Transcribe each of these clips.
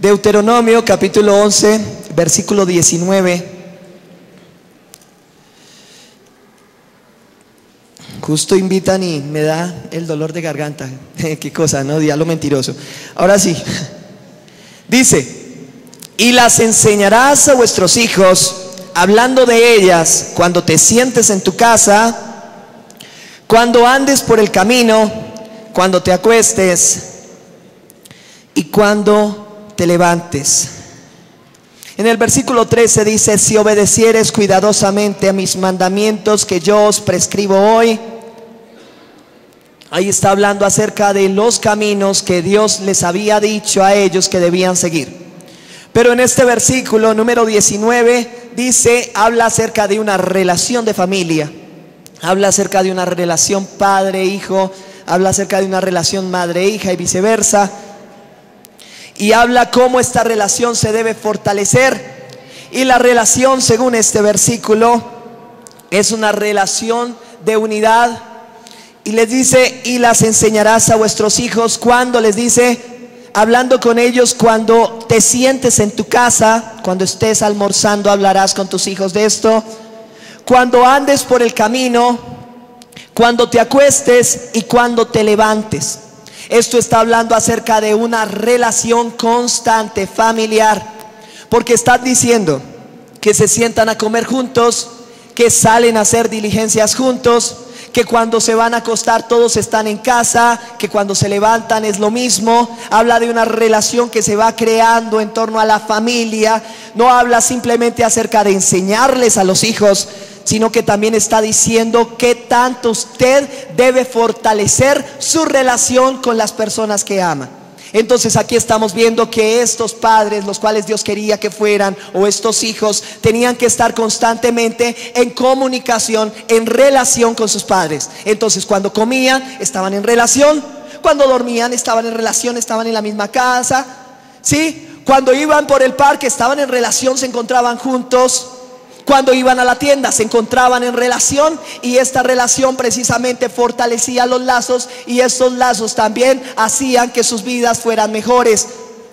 Deuteronomio capítulo 11, versículo 19. Justo invitan y me da el dolor de garganta. Qué cosa, ¿no? Diablo mentiroso. Ahora sí. Dice: y las enseñarás a vuestros hijos, hablando de ellas cuando te sientes en tu casa, cuando andes por el camino, cuando te acuestes y cuando te levantes. En el versículo 13 dice: si obedecieres cuidadosamente a mis mandamientos que yo os prescribo hoy. Ahí está hablando acerca de los caminos que Dios les había dicho a ellos que debían seguir. Pero en este versículo número 19 dice, habla acerca de una relación de familia. Habla acerca de una relación padre-hijo, habla acerca de una relación madre-hija y viceversa. Y habla cómo esta relación se debe fortalecer. Y la relación, según este versículo, es una relación de unidad. Y les dice: y las enseñarás a vuestros hijos. Cuando les dice, hablando con ellos cuando te sientes en tu casa, cuando estés almorzando, hablarás con tus hijos de esto. Cuando andes por el camino, cuando te acuestes y cuando te levantes. Esto está hablando acerca de una relación constante, familiar. Porque están diciendo que se sientan a comer juntos, que salen a hacer diligencias juntos, que cuando se van a acostar todos están en casa, que cuando se levantan es lo mismo. Habla de una relación que se va creando en torno a la familia. No habla simplemente acerca de enseñarles a los hijos, sino que también está diciendo que tanto usted debe fortalecer su relación con las personas que ama. Entonces aquí estamos viendo que estos padres, los cuales Dios quería que fueran, o estos hijos, tenían que estar constantemente en comunicación, en relación con sus padres. Entonces cuando comían, estaban en relación. Cuando dormían, estaban en relación, estaban en la misma casa, ¿sí? Cuando iban por el parque, estaban en relación, se encontraban juntos. Cuando iban a la tienda se encontraban en relación, y esta relación precisamente fortalecía los lazos, y estos lazos también hacían que sus vidas fueran mejores,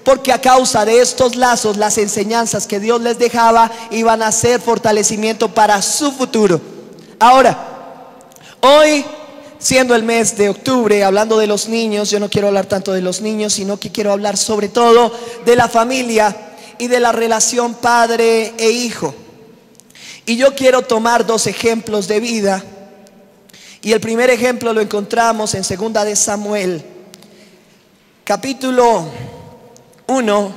porque a causa de estos lazos las enseñanzas que Dios les dejaba iban a ser fortalecimiento para su futuro. Ahora, hoy, siendo el mes de octubre, hablando de los niños, yo no quiero hablar tanto de los niños, sino que quiero hablar sobre todo de la familia y de la relación padre e hijo. Y yo quiero tomar dos ejemplos de vida. Y el primer ejemplo lo encontramos en 2 de Samuel, capítulo 1.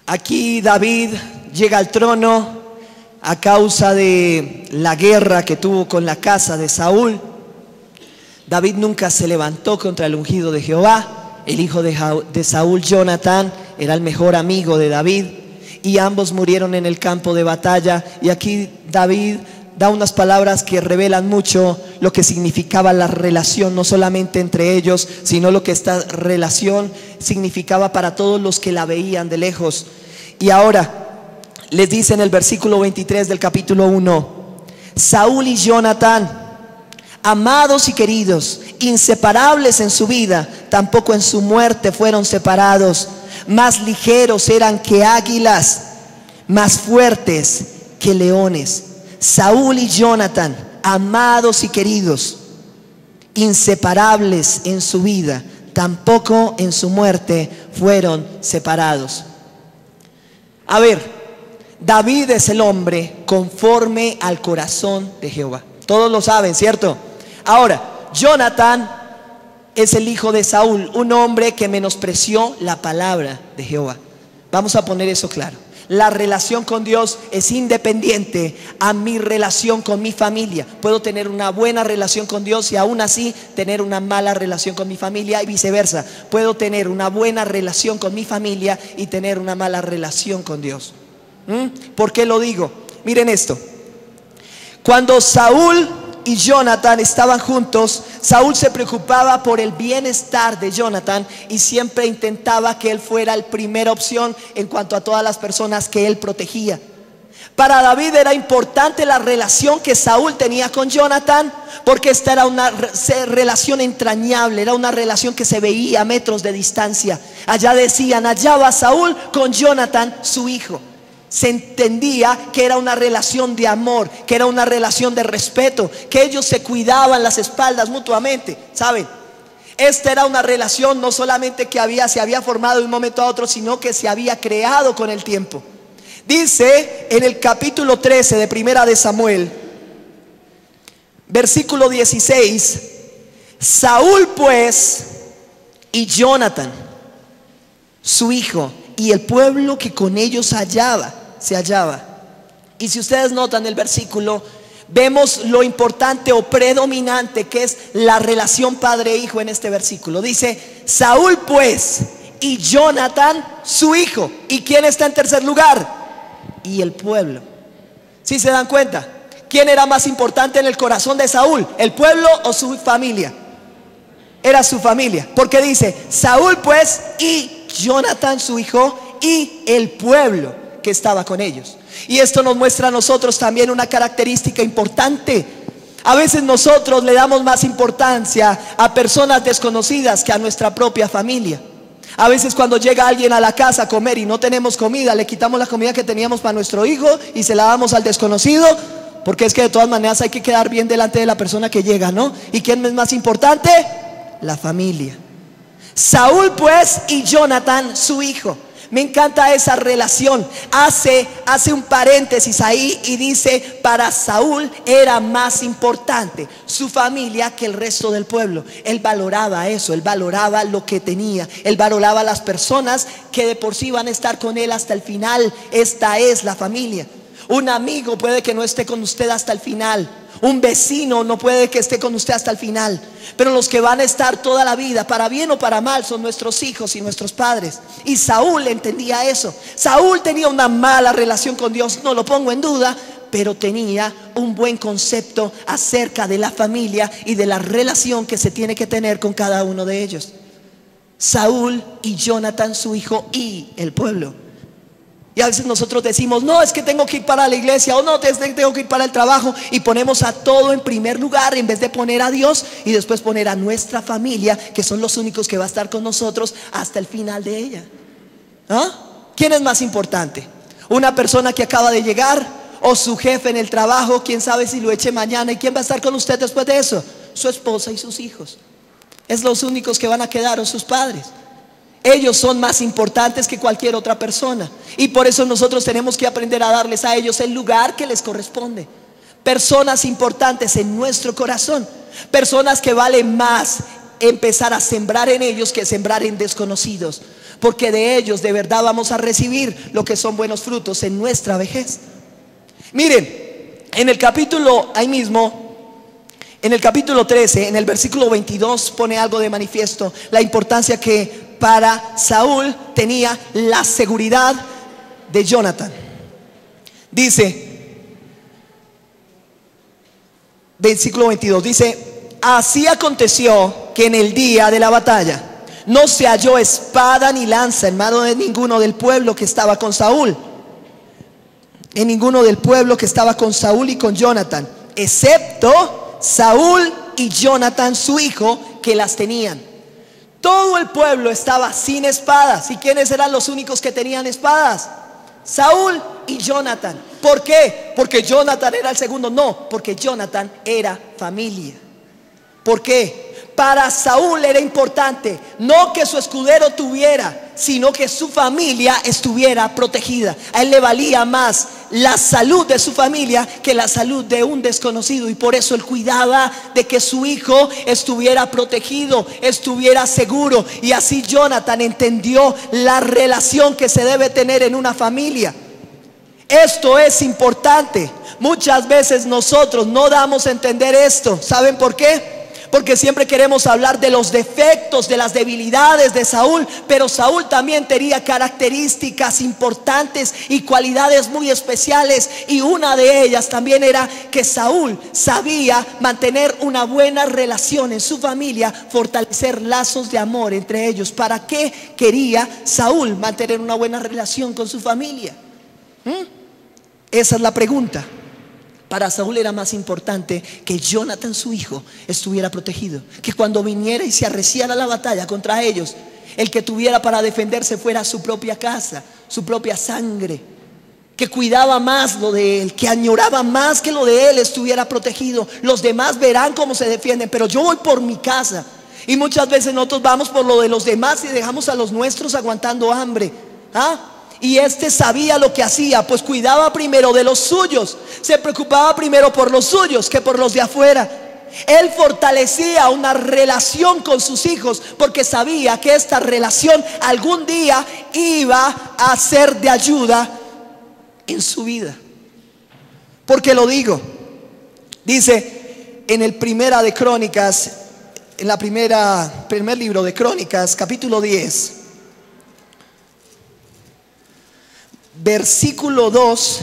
Aquí David llega al trono a causa de la guerra que tuvo con la casa de Saúl. David nunca se levantó contra el ungido de Jehová. El hijo de Saúl, Jonatán, era el mejor amigo de David, y ambos murieron en el campo de batalla. Y aquí David da unas palabras que revelan mucho lo que significaba la relación, no solamente entre ellos, sino lo que esta relación significaba para todos los que la veían de lejos. Y ahora les dice en el versículo 23 del capítulo 1: Saúl y Jonatán, amados y queridos, inseparables en su vida, tampoco en su muerte fueron separados. Más ligeros eran que águilas, más fuertes que leones. Saúl y Jonatán, amados y queridos, inseparables en su vida, tampoco en su muerte fueron separados. A ver, David es el hombre conforme al corazón de Jehová. Todos lo saben, ¿cierto? Ahora, Jonatán es el hijo de Saúl, un hombre que menospreció la palabra de Jehová. Vamos a poner eso claro. La relación con Dios es independiente a mi relación con mi familia. Puedo tener una buena relación con Dios y aún así tener una mala relación con mi familia, y viceversa. Puedo tener una buena relación con mi familia y tener una mala relación con Dios. ¿Por qué lo digo? Miren esto. Cuando Saúl y Jonatán estaban juntos, Saúl se preocupaba por el bienestar de Jonatán y siempre intentaba que él fuera la primera opción en cuanto a todas las personas que él protegía. Para David era importante la relación que Saúl tenía con Jonathan, porque esta era una relación entrañable, era una relación que se veía a metros de distancia. Allá decían, allá va Saúl con Jonathan, su hijo. Se entendía que era una relación de amor, que era una relación de respeto, que ellos se cuidaban las espaldas mutuamente, ¿saben? Esta era una relación no solamente que se había formado de un momento a otro, sino que se había creado con el tiempo. Dice en el capítulo 13 de Primera de Samuel, versículo 16, Saúl pues y Jonathan, su hijo, y el pueblo que con ellos se hallaba. Y si ustedes notan el versículo, vemos lo importante o predominante que es la relación padre-hijo en este versículo. Dice, Saúl pues y Jonathan, su hijo. ¿Y quién está en tercer lugar? Y el pueblo. ¿Sí se dan cuenta? ¿Quién era más importante en el corazón de Saúl? ¿El pueblo o su familia? Era su familia, porque dice, Saúl pues y Jonathan, su hijo, y el pueblo que estaba con ellos. Y esto nos muestra a nosotros también una característica importante. A veces nosotros le damos más importancia a personas desconocidas que a nuestra propia familia. A veces cuando llega alguien a la casa a comer y no tenemos comida, le quitamos la comida que teníamos para nuestro hijo y se la damos al desconocido, porque es que de todas maneras hay que quedar bien delante de la persona que llega, ¿no? ¿Y quién es más importante? La familia. Saúl pues y Jonathan, su hijo. Me encanta esa relación. Hace un paréntesis ahí y dice, para Saúl era más importante su familia que el resto del pueblo. Él valoraba eso, él valoraba lo que tenía, él valoraba las personas que de por sí van a estar con él hasta el final. Esta es la familia. Un amigo puede que no esté con usted hasta el final. Un vecino no puede que esté con usted hasta el final, pero los que van a estar toda la vida, para bien o para mal, son nuestros hijos y nuestros padres. Y Saúl entendía eso. Saúl tenía una mala relación con Dios, no lo pongo en duda, pero tenía un buen concepto acerca de la familia y de la relación que se tiene que tener con cada uno de ellos. Saúl y Jonathan, su hijo, y el pueblo. Y a veces nosotros decimos, no, es que tengo que ir para la iglesia, o no, tengo que ir para el trabajo, y ponemos a todo en primer lugar en vez de poner a Dios y después poner a nuestra familia, que son los únicos que va a estar con nosotros hasta el final de ella. ¿Ah? ¿Quién es más importante? ¿Una persona que acaba de llegar o su jefe en el trabajo? ¿Quién sabe si lo eche mañana? ¿Y quién va a estar con usted después de eso? Su esposa y sus hijos. Es los únicos que van a quedar, o sus padres. Ellos son más importantes que cualquier otra persona, y por eso nosotros tenemos que aprender a darles a ellos el lugar que les corresponde. Personas importantes en nuestro corazón, personas que vale más empezar a sembrar en ellos que sembrar en desconocidos, porque de ellos de verdad vamos a recibir lo que son buenos frutos en nuestra vejez. Miren, en el capítulo, ahí mismo, en el capítulo 13, en el versículo 22, pone algo de manifiesto, la importancia que para Saúl tenía la seguridad de Jonathan. Dice, versículo 22, dice, así aconteció que en el día de la batalla no se halló espada ni lanza en mano de ninguno del pueblo que estaba con Saúl, en ninguno del pueblo que estaba con Saúl y con Jonathan, excepto Saúl y Jonathan, su hijo, que las tenían. Todo el pueblo estaba sin espadas. ¿Y quiénes eran los únicos que tenían espadas? Saúl y Jonathan. ¿Por qué? ¿Porque Jonathan era el segundo? No, porque Jonathan era familia. ¿Por qué? Para Saúl era importante no que su escudero tuviera, sino que su familia estuviera protegida. A él le valía más la salud de su familia que la salud de un desconocido, y por eso él cuidaba de que su hijo estuviera protegido, estuviera seguro. Y así Jonathan entendió la relación que se debe tener en una familia. Esto es importante. Muchas veces nosotros no damos a entender esto. ¿Saben por qué? Porque siempre queremos hablar de los defectos, de las debilidades de Saúl, pero Saúl también tenía características importantes y cualidades muy especiales, y una de ellas también era que Saúl sabía mantener una buena relación en su familia, fortalecer lazos de amor entre ellos. ¿Para qué quería Saúl mantener una buena relación con su familia? Esa es la pregunta. Para Saúl era más importante que Jonathan, su hijo, estuviera protegido, que cuando viniera y se arreciara la batalla contra ellos, el que tuviera para defenderse fuera su propia casa, su propia sangre, que cuidaba más lo de él, que añoraba más que lo de él estuviera protegido. Los demás verán cómo se defienden, pero yo voy por mi casa. Y muchas veces nosotros vamos por lo de los demás y dejamos a los nuestros aguantando hambre. Y este sabía lo que hacía, pues cuidaba primero de los suyos, se preocupaba primero por los suyos que por los de afuera. Él fortalecía una relación con sus hijos porque sabía que esta relación algún día iba a ser de ayuda en su vida. Porque lo digo, dice en el Primera de Crónicas, en la primer libro de Crónicas, capítulo 10, versículo 2.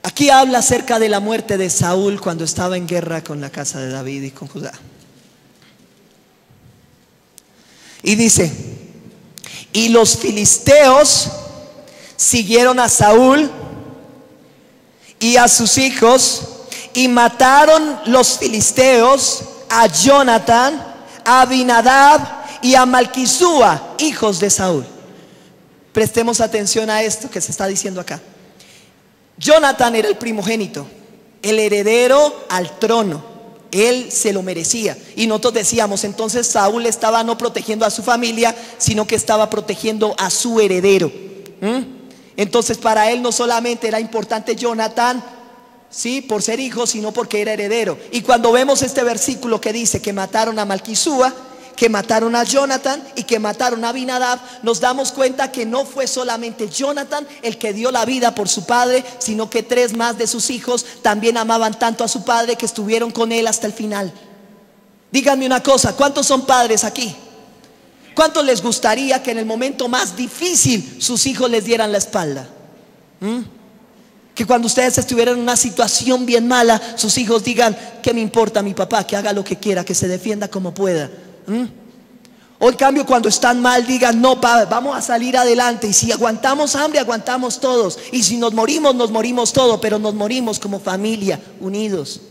Aquí habla acerca de la muerte de Saúl cuando estaba en guerra con la casa de David y con Judá. Y dice: y los filisteos siguieron a Saúl y a sus hijos, y mataron los filisteos a Jonathan, a Abinadab y a Malquisúa, hijos de Saúl. Prestemos atención a esto que se está diciendo acá. Jonathan era el primogénito, el heredero al trono. Él se lo merecía. Y nosotros decíamos, entonces Saúl estaba no protegiendo a su familia, sino que estaba protegiendo a su heredero. Entonces para él no solamente era importante Jonathan, sí, por ser hijo, sino porque era heredero. Y cuando vemos este versículo que dice que mataron a Malquisúa, que mataron a Jonathan y que mataron a Abinadab, nos damos cuenta que no fue solamente Jonathan el que dio la vida por su padre, sino que 3 más de sus hijos también amaban tanto a su padre que estuvieron con él hasta el final. Díganme una cosa, ¿cuántos son padres aquí? ¿Cuántos les gustaría que en el momento más difícil sus hijos les dieran la espalda? Que cuando ustedes estuvieran en una situación bien mala, sus hijos digan: ¿qué me importa mi papá? Que haga lo que quiera, que se defienda como pueda. O en cambio cuando están mal digan: no, pa, vamos a salir adelante, y si aguantamos hambre, aguantamos todos, y si nos morimos todos, pero nos morimos como familia, unidos.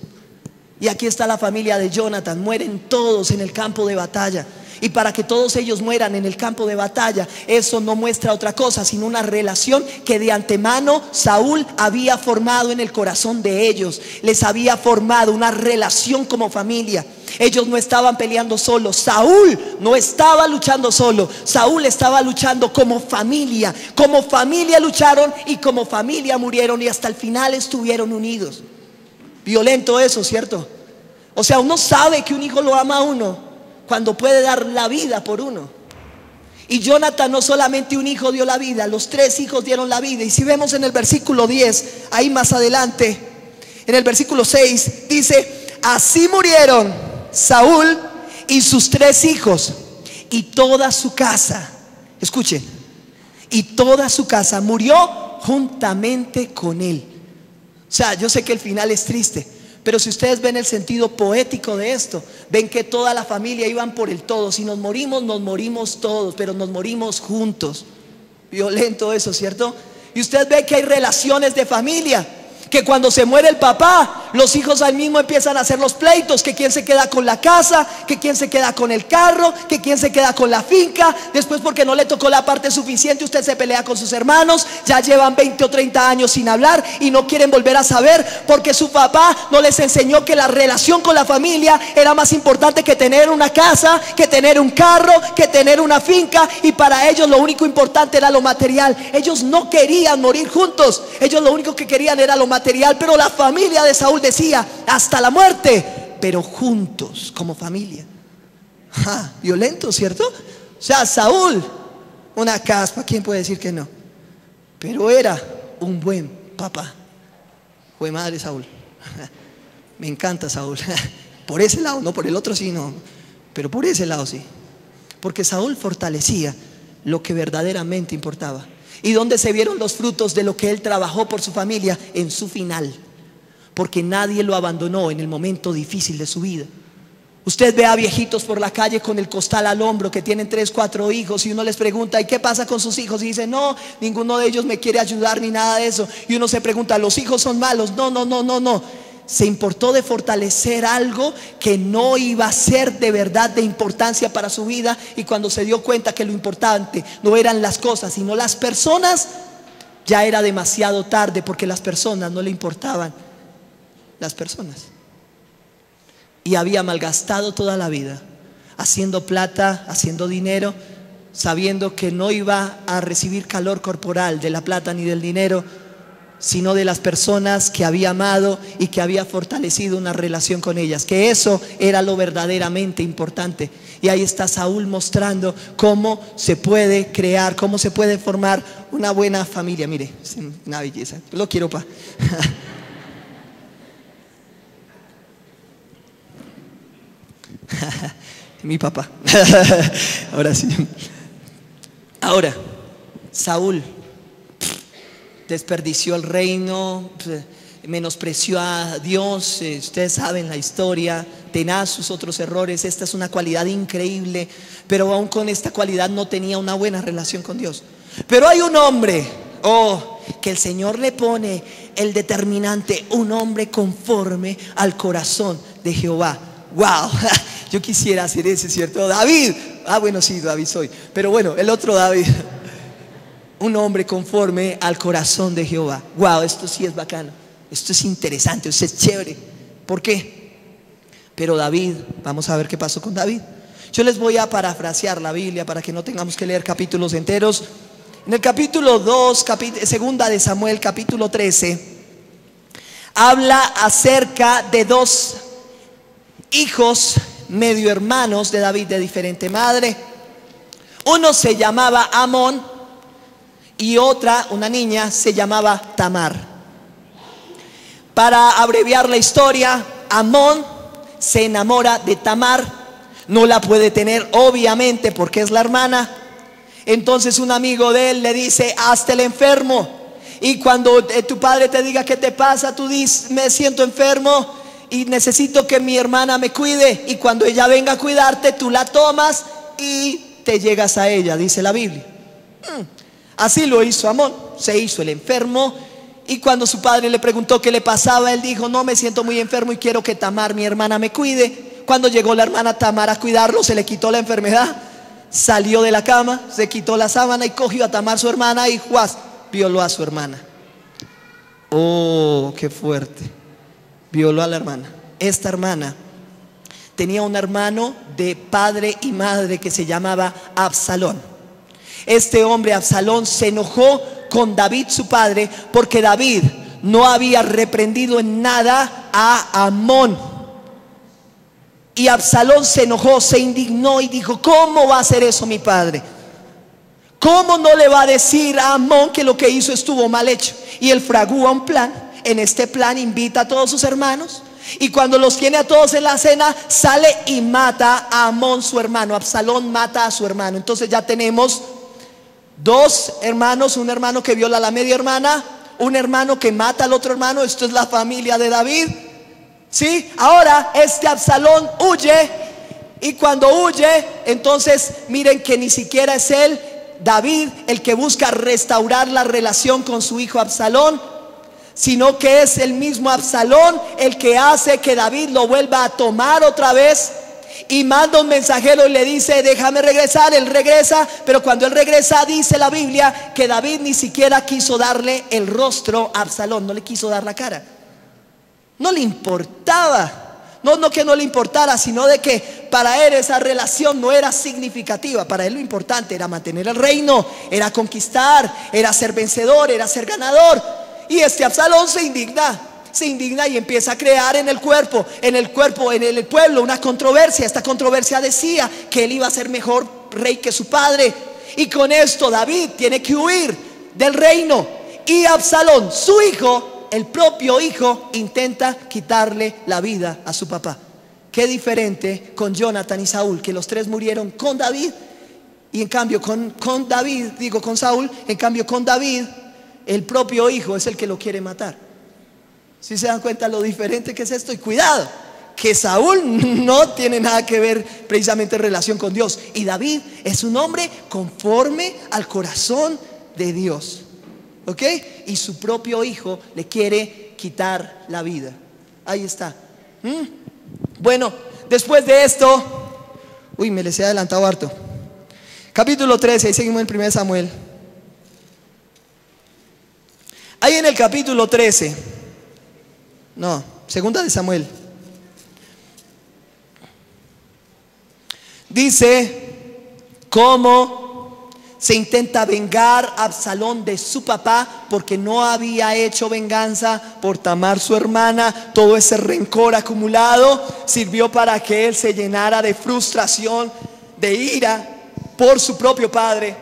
Y aquí está la familia de Jonathan, mueren todos en el campo de batalla. Y para que todos ellos mueran en el campo de batalla, eso no muestra otra cosa sino una relación que de antemano Saúl había formado en el corazón de ellos. Les había formado una relación como familia. Ellos no estaban peleando solos. Saúl no estaba luchando solo. Saúl estaba luchando como familia. Como familia lucharon y como familia murieron, y hasta el final estuvieron unidos. Violento eso, ¿cierto? O sea, uno sabe que un hijo lo ama a uno cuando puede dar la vida por uno. Y Jonathan no solamente un hijo dio la vida, los 3 hijos dieron la vida. Y si vemos en el versículo 10, ahí más adelante, en el versículo 6, dice: así murieron Saúl y sus 3 hijos y toda su casa. Escuchen, y toda su casa murió juntamente con él. O sea, yo sé que el final es triste, pero si ustedes ven el sentido poético de esto, ven que toda la familia iban por el todo. Si nos morimos todos, pero nos morimos juntos. Violento eso, ¿cierto? Y usted ve que hay relaciones de familia, que cuando se muere el papá, los hijos ahí mismo empiezan a hacer los pleitos, que quién se queda con la casa, que quién se queda con el carro, que quién se queda con la finca. Después, porque no le tocó la parte suficiente, usted se pelea con sus hermanos. Ya llevan 20 o 30 años sin hablar y no quieren volver a saber, porque su papá no les enseñó que la relación con la familia era más importante que tener una casa, que tener un carro, que tener una finca. Y para ellos lo único importante era lo material. Ellos no querían morir juntos, ellos lo único que querían era lo material. Pero la familia de Saúl decía: hasta la muerte, pero juntos como familia. Violento, ¿cierto? O sea, Saúl, una caspa, ¿quién puede decir que no? Pero era un buen papá. Fue madre Saúl. Me encanta Saúl. Por ese lado, no por el otro sí, no, pero por ese lado sí. Porque Saúl fortalecía lo que verdaderamente importaba. ¿Y dónde se vieron los frutos de lo que él trabajó por su familia? En su final. Porque nadie lo abandonó en el momento difícil de su vida. Usted ve a viejitos por la calle con el costal al hombro que tienen 3, 4 hijos, y uno les pregunta: ¿y qué pasa con sus hijos? Y dicen: no, ninguno de ellos me quiere ayudar ni nada de eso. Y uno se pregunta: ¿los hijos son malos? No, no, no, no, no. Se importó de fortalecer algo que no iba a ser de verdad de importancia para su vida, y cuando se dio cuenta que lo importante no eran las cosas sino las personas, ya era demasiado tarde, porque las personas no le importaban. Las personas. Y había malgastado toda la vida haciendo plata, haciendo dinero, sabiendo que no iba a recibir calor corporal de la plata ni del dinero, sino de las personas que había amado y que había fortalecido una relación con ellas, que eso era lo verdaderamente importante. Y ahí está Saúl mostrando cómo se puede crear, cómo se puede formar una buena familia. Mire, es una belleza, lo quiero pa. Mi papá. Ahora sí. Ahora, Saúl desperdició el reino, menospreció a Dios. Ustedes saben la historia, tenaz sus otros errores. Esta es una cualidad increíble, pero aún con esta cualidad no tenía una buena relación con Dios. Pero hay un hombre, que el Señor le pone el determinante: un hombre conforme al corazón de Jehová. Wow, yo quisiera hacer ese, ¿cierto? David. Bueno, sí, David soy, pero bueno, el otro David. Un hombre conforme al corazón de Jehová. Wow, esto sí es bacano, esto es interesante, esto es chévere. ¿Por qué? Pero David, vamos a ver qué pasó con David. Yo les voy a parafrasear la Biblia para que no tengamos que leer capítulos enteros. En el capítulo 2, segunda de Samuel, capítulo 13, habla acerca de dos hijos medio hermanos de David, de diferente madre. Uno se llamaba Amón y otra, una niña, se llamaba Tamar. Para abreviar la historia, Amón se enamora de Tamar, no la puede tener obviamente porque es la hermana. Entonces un amigo de él le dice: hazte el enfermo, y cuando tu padre te diga qué te pasa, tú dices: me siento enfermo y necesito que mi hermana me cuide, y cuando ella venga a cuidarte, tú la tomas y te llegas a ella, dice la Biblia. Así lo hizo Amón, se hizo el enfermo, y cuando su padre le preguntó qué le pasaba, él dijo: no, me siento muy enfermo y quiero que Tamar, mi hermana, me cuide. Cuando llegó la hermana Tamar a cuidarlo, se le quitó la enfermedad, salió de la cama, se quitó la sábana y cogió a Tamar, su hermana, y ¡juas!, violó a su hermana. Oh, qué fuerte. Violó a la hermana. Esta hermana tenía un hermano de padre y madre que se llamaba Absalón. Este hombre, Absalón, se enojó con David, su padre, porque David no había reprendido en nada a Amón. Y Absalón se enojó, se indignó y dijo: ¿cómo va a hacer eso mi padre? ¿Cómo no le va a decir a Amón que lo que hizo estuvo mal hecho? Y él fragúa un plan. En este plan invita a todos sus hermanos, y cuando los tiene a todos en la cena, sale y mata a Amón, su hermano. Absalón mata a su hermano. Entonces ya tenemos dos hermanos: un hermano que viola a la media hermana, un hermano que mata al otro hermano. Esto es la familia de David, ¿sí? Ahora este Absalón huye, y cuando huye, entonces miren que ni siquiera es él, David, el que busca restaurar la relación con su hijo Absalón, sino que es el mismo Absalón el que hace que David lo vuelva a tomar otra vez, y manda un mensajero y le dice: déjame regresar. Él regresa, pero cuando él regresa, dice la Biblia que David ni siquiera quiso darle el rostro a Absalón, no le quiso dar la cara. No le importaba. No que no le importara, sino de que para él esa relación no era significativa. Para él lo importante era mantener el reino, era conquistar, era ser vencedor, era ser ganador. Y este Absalón se indigna y empieza a crear en el pueblo una controversia. Esta controversia decía que él iba a ser mejor rey que su padre, y con esto David tiene que huir del reino, y Absalón, su hijo, el propio hijo, intenta quitarle la vida a su papá. Qué diferente con Jonathan y Saúl, que los tres murieron con David, y en cambio con Saúl, en cambio con David, el propio hijo es el que lo quiere matar. ¿Sí se dan cuenta lo diferente que es esto? Y cuidado, que Saúl no tiene nada que ver precisamente en relación con Dios. Y David es un hombre conforme al corazón de Dios, ¿ok? Y su propio hijo le quiere quitar la vida. Ahí está. Bueno, después de esto, me les he adelantado harto. Capítulo 13, ahí seguimos en 1 Samuel. Ahí en el capítulo 13, no, 2 de Samuel, dice cómo se intenta vengar a Absalón de su papá, porque no había hecho venganza por Tamar su hermana. Todo ese rencor acumulado sirvió para que él se llenara de frustración, de ira por su propio padre,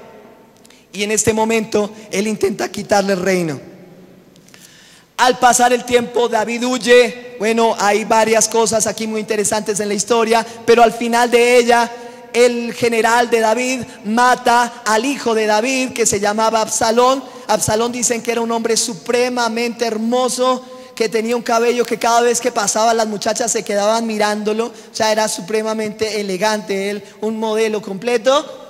y en este momento él intenta quitarle el reino. Al pasar el tiempo, David huye. Bueno, hay varias cosas aquí muy interesantes en la historia, pero al final de ella, el general de David mata al hijo de David, que se llamaba Absalón. Absalón, dicen que era un hombre supremamente hermoso, que tenía un cabello que cada vez que pasaba las muchachas se quedaban mirándolo. O sea, era supremamente elegante, él, un modelo completo.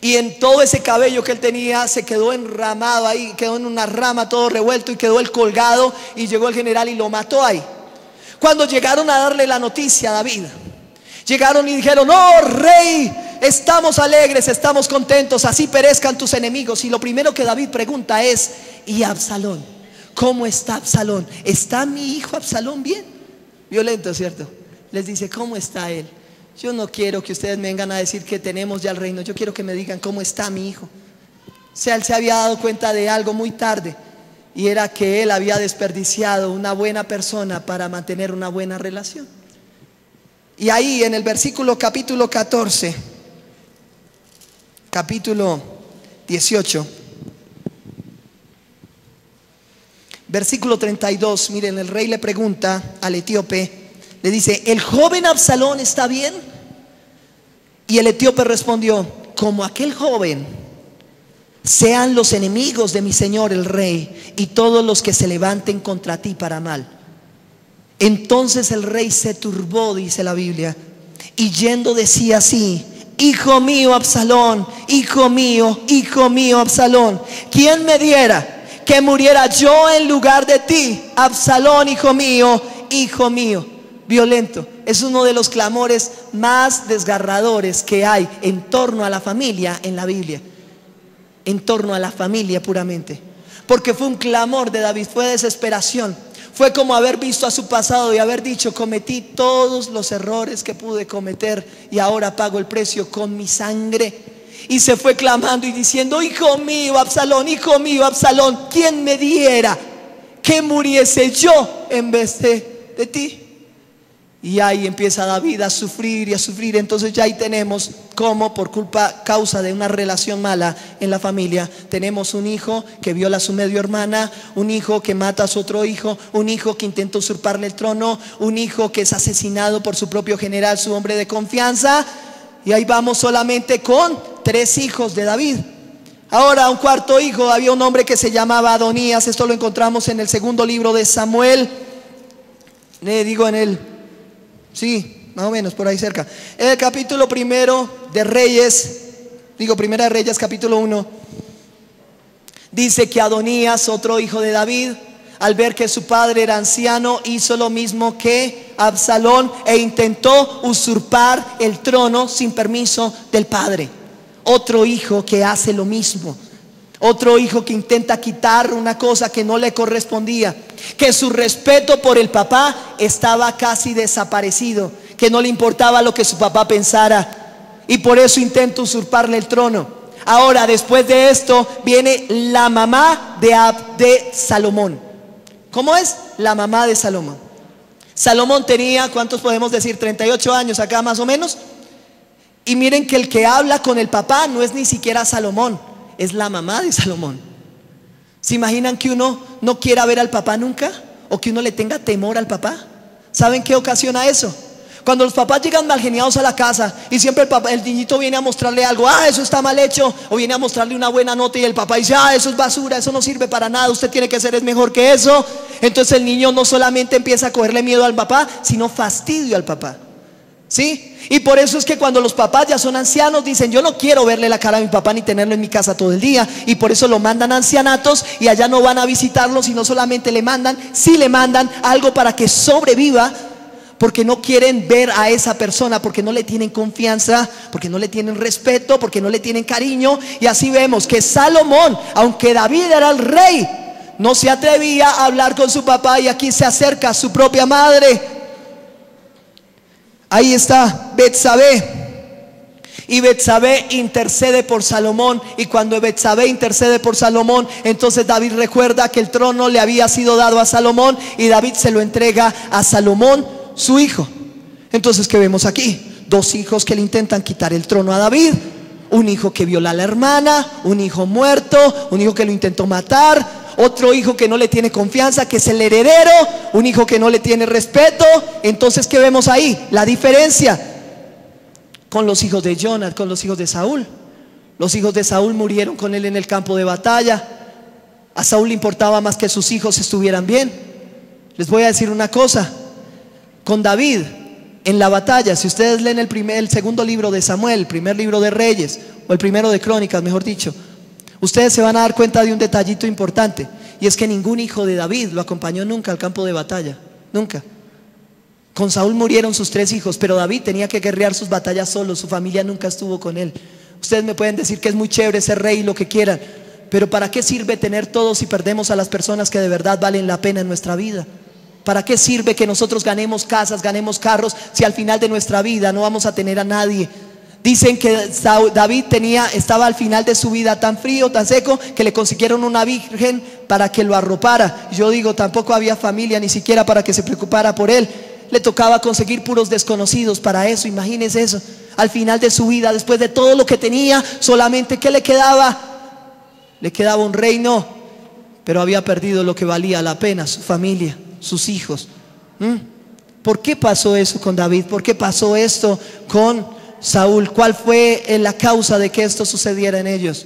Y en todo ese cabello que él tenía se quedó enramado ahí, quedó en una rama todo revuelto, y quedó él colgado, y llegó el general y lo mató ahí. Cuando llegaron a darle la noticia a David, llegaron y dijeron: "Oh rey, estamos alegres, estamos contentos, así perezcan tus enemigos". Y lo primero que David pregunta es: ¿y Absalón? ¿Cómo está Absalón? ¿Está mi hijo Absalón bien? Violento, ¿cierto? Les dice: ¿cómo está él? Yo no quiero que ustedes me vengan a decir que tenemos ya el reino. Yo quiero que me digan cómo está mi hijo. O sea, él se había dado cuenta de algo muy tarde, y era que él había desperdiciado una buena persona para mantener una buena relación. Y ahí en el versículo capítulo 14, capítulo 18, versículo 32, miren, el rey le pregunta al etíope, le dice: ¿el joven Absalón está bien? Y el etíope respondió: como aquel joven sean los enemigos de mi señor el rey, y todos los que se levanten contra ti para mal. Entonces el rey se turbó, dice la Biblia, y yendo decía así: hijo mío Absalón, hijo mío Absalón, ¿quién me diera que muriera yo en lugar de ti? Absalón, hijo mío, hijo mío. Violento. Es uno de los clamores más desgarradores que hay en torno a la familia en la Biblia. En torno a la familia puramente. Porque fue un clamor de David, fue desesperación. Fue como haber visto a su pasado y haber dicho: cometí todos los errores que pude cometer y ahora pago el precio con mi sangre. Y se fue clamando y diciendo: hijo mío Absalón, ¿quién me diera que muriese yo en vez de ti? Y ahí empieza David a sufrir y a sufrir. Entonces ya ahí tenemos cómo, por causa de una relación mala en la familia, tenemos un hijo que viola a su medio hermana, un hijo que mata a su otro hijo, un hijo que intenta usurparle el trono, un hijo que es asesinado por su propio general, su hombre de confianza. Y ahí vamos solamente con 3 hijos de David. Ahora, un cuarto hijo, había un hombre que se llamaba Adonías. Esto lo encontramos en el segundo libro de Samuel. Sí, más o menos por ahí cerca. En el capítulo 1 de Reyes, Primera de Reyes, capítulo 1, dice que Adonías, otro hijo de David, al ver que su padre era anciano, hizo lo mismo que Absalón e intentó usurpar el trono sin permiso del padre. Otro hijo que hace lo mismo. Otro hijo que intenta quitar una cosa que no le correspondía, que su respeto por el papá estaba casi desaparecido, que no le importaba lo que su papá pensara, y por eso intenta usurparle el trono. Ahora, después de esto, viene la mamá de Salomón. ¿Cómo es? La mamá de Salomón. Salomón tenía, ¿cuántos podemos decir? 38 años acá más o menos. Y miren que el que habla con el papá no es ni siquiera Salomón, es la mamá de Salomón. ¿Se imaginan que uno no quiera ver al papá nunca? ¿O que uno le tenga temor al papá? ¿Saben qué ocasiona eso? Cuando los papás llegan mal geniados a la casa y siempre el niñito viene a mostrarle algo: eso está mal hecho, o viene a mostrarle una buena nota y el papá dice: eso es basura, eso no sirve para nada, usted tiene que ser mejor que eso. Entonces el niño no solamente empieza a cogerle miedo al papá, sino fastidio al papá. ¿Sí? Y por eso es que cuando los papás ya son ancianos dicen: yo no quiero verle la cara a mi papá ni tenerlo en mi casa todo el día. Y por eso lo mandan a ancianatos, y allá no van a visitarlo, sino solamente le mandan, sí le mandan algo para que sobreviva, porque no quieren ver a esa persona, porque no le tienen confianza, porque no le tienen respeto, porque no le tienen cariño. Y así vemos que Salomón, aunque David era el rey, no se atrevía a hablar con su papá, y aquí se acerca a su propia madre. Ahí está Betsabé, y Betsabé intercede por Salomón. Y cuando Betsabé intercede por Salomón, entonces David recuerda que el trono le había sido dado a Salomón, y David se lo entrega a Salomón, su hijo. Entonces, ¿qué vemos aquí? Dos hijos que le intentan quitar el trono a David. Un hijo que viola a la hermana, un hijo muerto, un hijo que lo intentó matar, otro hijo que no le tiene confianza, que es el heredero, un hijo que no le tiene respeto. Entonces, ¿qué vemos ahí? La diferencia con los hijos de Jonathan, con los hijos de Saúl. Los hijos de Saúl murieron con él en el campo de batalla. A Saúl le importaba más que sus hijos estuvieran bien. Les voy a decir una cosa: con David en la batalla, si ustedes leen el segundo libro de Samuel, el primer libro de Reyes, o el primero de Crónicas, mejor dicho, ustedes se van a dar cuenta de un detallito importante, y es que ningún hijo de David lo acompañó nunca al campo de batalla, nunca. Con Saúl murieron sus 3 hijos, pero David tenía que guerrear sus batallas solo, su familia nunca estuvo con él. Ustedes me pueden decir que es muy chévere ser rey y lo que quieran, pero ¿para qué sirve tener todo si perdemos a las personas que de verdad valen la pena en nuestra vida? ¿Para qué sirve que nosotros ganemos casas, ganemos carros, si al final de nuestra vida no vamos a tener a nadie? Dicen que David estaba al final de su vida tan frío, tan seco, que le consiguieron una virgen para que lo arropara. Yo digo, tampoco había familia ni siquiera para que se preocupara por él. Le tocaba conseguir puros desconocidos para eso. Imagínense eso. Al final de su vida, después de todo lo que tenía, solamente ¿qué le quedaba? Le quedaba un reino, pero había perdido lo que valía la pena: su familia, sus hijos. ¿Por qué pasó eso con David? ¿Por qué pasó esto con Saúl? ¿Cuál fue la causa de que esto sucediera en ellos?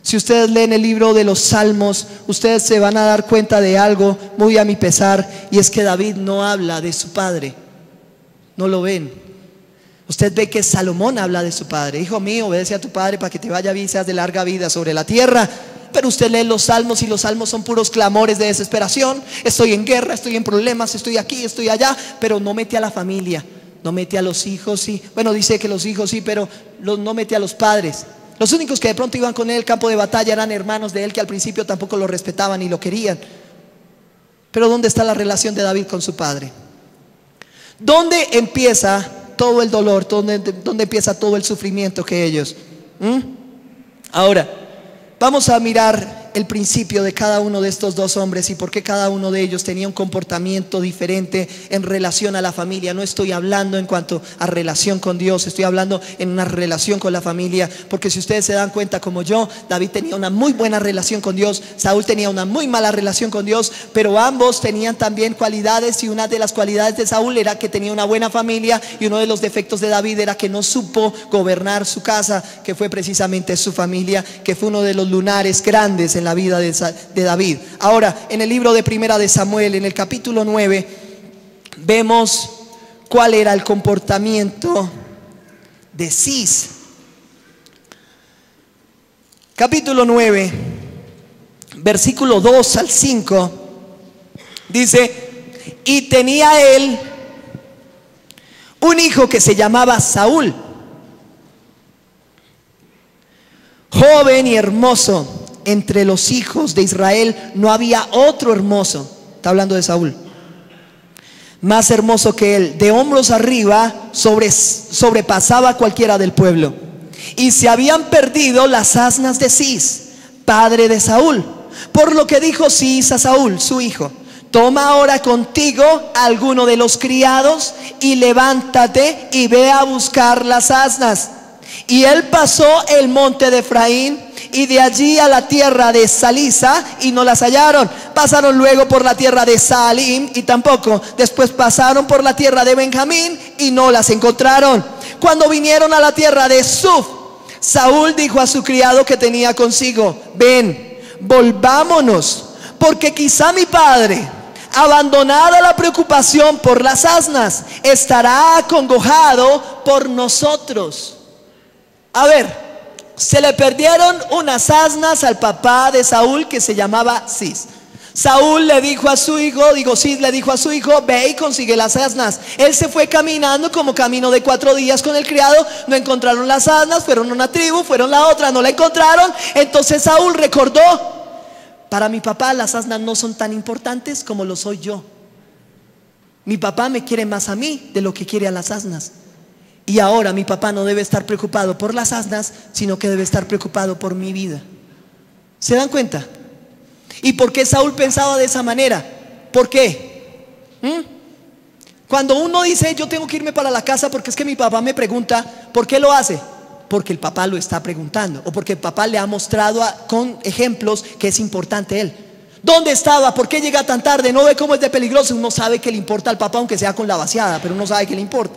Si ustedes leen el libro de los Salmos, ustedes se van a dar cuenta de algo muy a mi pesar, y es que David no habla de su padre. No lo ven. Usted ve que Salomón habla de su padre: hijo mío, obedece a tu padre para que te vaya bien, seas de larga vida sobre la tierra. Pero usted lee los salmos, y los salmos son puros clamores de desesperación: estoy en guerra, estoy en problemas, estoy aquí, estoy allá. Pero no mete a la familia, no mete a los hijos, sí. Bueno, dice que los hijos sí, pero no mete a los padres. Los únicos que de pronto iban con él al campo de batalla eran hermanos de él, que al principio tampoco lo respetaban ni lo querían. Pero ¿dónde está la relación de David con su padre? ¿Dónde empieza todo el dolor? ¿Dónde empieza todo el sufrimiento que ellos? Ahora, vamos a mirar el principio de cada uno de estos dos hombres y por qué cada uno de ellos tenía un comportamiento diferente en relación a la familia. No estoy hablando en cuanto a relación con Dios, estoy hablando en una relación con la familia. Porque si ustedes se dan cuenta, como yo, David tenía una muy buena relación con Dios, Saúl tenía una muy mala relación con Dios, pero ambos tenían también cualidades, y una de las cualidades de Saúl era que tenía una buena familia, y uno de los defectos de David era que no supo gobernar su casa, que fue precisamente su familia, que fue uno de los lunares grandes en la vida de David. Ahora, en el libro de Primera de Samuel, en el capítulo 9, vemos cuál era el comportamiento de Cis. Capítulo 9, versículo 2 al 5, dice: y tenía él un hijo que se llamaba Saúl, joven y hermoso. Entre los hijos de Israel no había otro hermoso, está hablando de Saúl, más hermoso que él. De hombros arriba sobrepasaba a cualquiera del pueblo. Y se habían perdido las asnas de Cis, padre de Saúl. Por lo que dijo Cis a Saúl, su hijo: toma ahora contigo a alguno de los criados y levántate y ve a buscar las asnas. Y él pasó el monte de Efraín y de allí a la tierra de Salisa, y no las hallaron. Pasaron luego por la tierra de Saalim, y tampoco. Después pasaron por la tierra de Benjamín, y no las encontraron. Cuando vinieron a la tierra de Suf, Saúl dijo a su criado que tenía consigo: ven, volvámonos, porque quizá mi padre abandonada la preocupación por las asnas, estará acongojado por nosotros. A ver, se le perdieron unas asnas al papá de Saúl que se llamaba Cis. Saúl le dijo a su hijo, Cis le dijo a su hijo: ve y consigue las asnas. Él se fue caminando como camino de 4 días con el criado. No encontraron las asnas, fueron a una tribu, fueron a la otra, no la encontraron. Entonces Saúl recordó: para mi papá las asnas no son tan importantes como lo soy yo. Mi papá me quiere más a mí de lo que quiere a las asnas. Y ahora mi papá no debe estar preocupado por las asnas, sino que debe estar preocupado por mi vida. ¿Se dan cuenta? ¿Y por qué Saúl pensaba de esa manera? ¿Por qué? Cuando uno dice: yo tengo que irme para la casa porque es que mi papá me pregunta, ¿por qué lo hace? Porque el papá lo está preguntando, o porque el papá le ha mostrado con ejemplos que es importante él. ¿Dónde estaba? ¿Por qué llega tan tarde? ¿No ve cómo es de peligroso? Uno sabe que le importa al papá, aunque sea con la vaciada, pero uno sabe que le importa.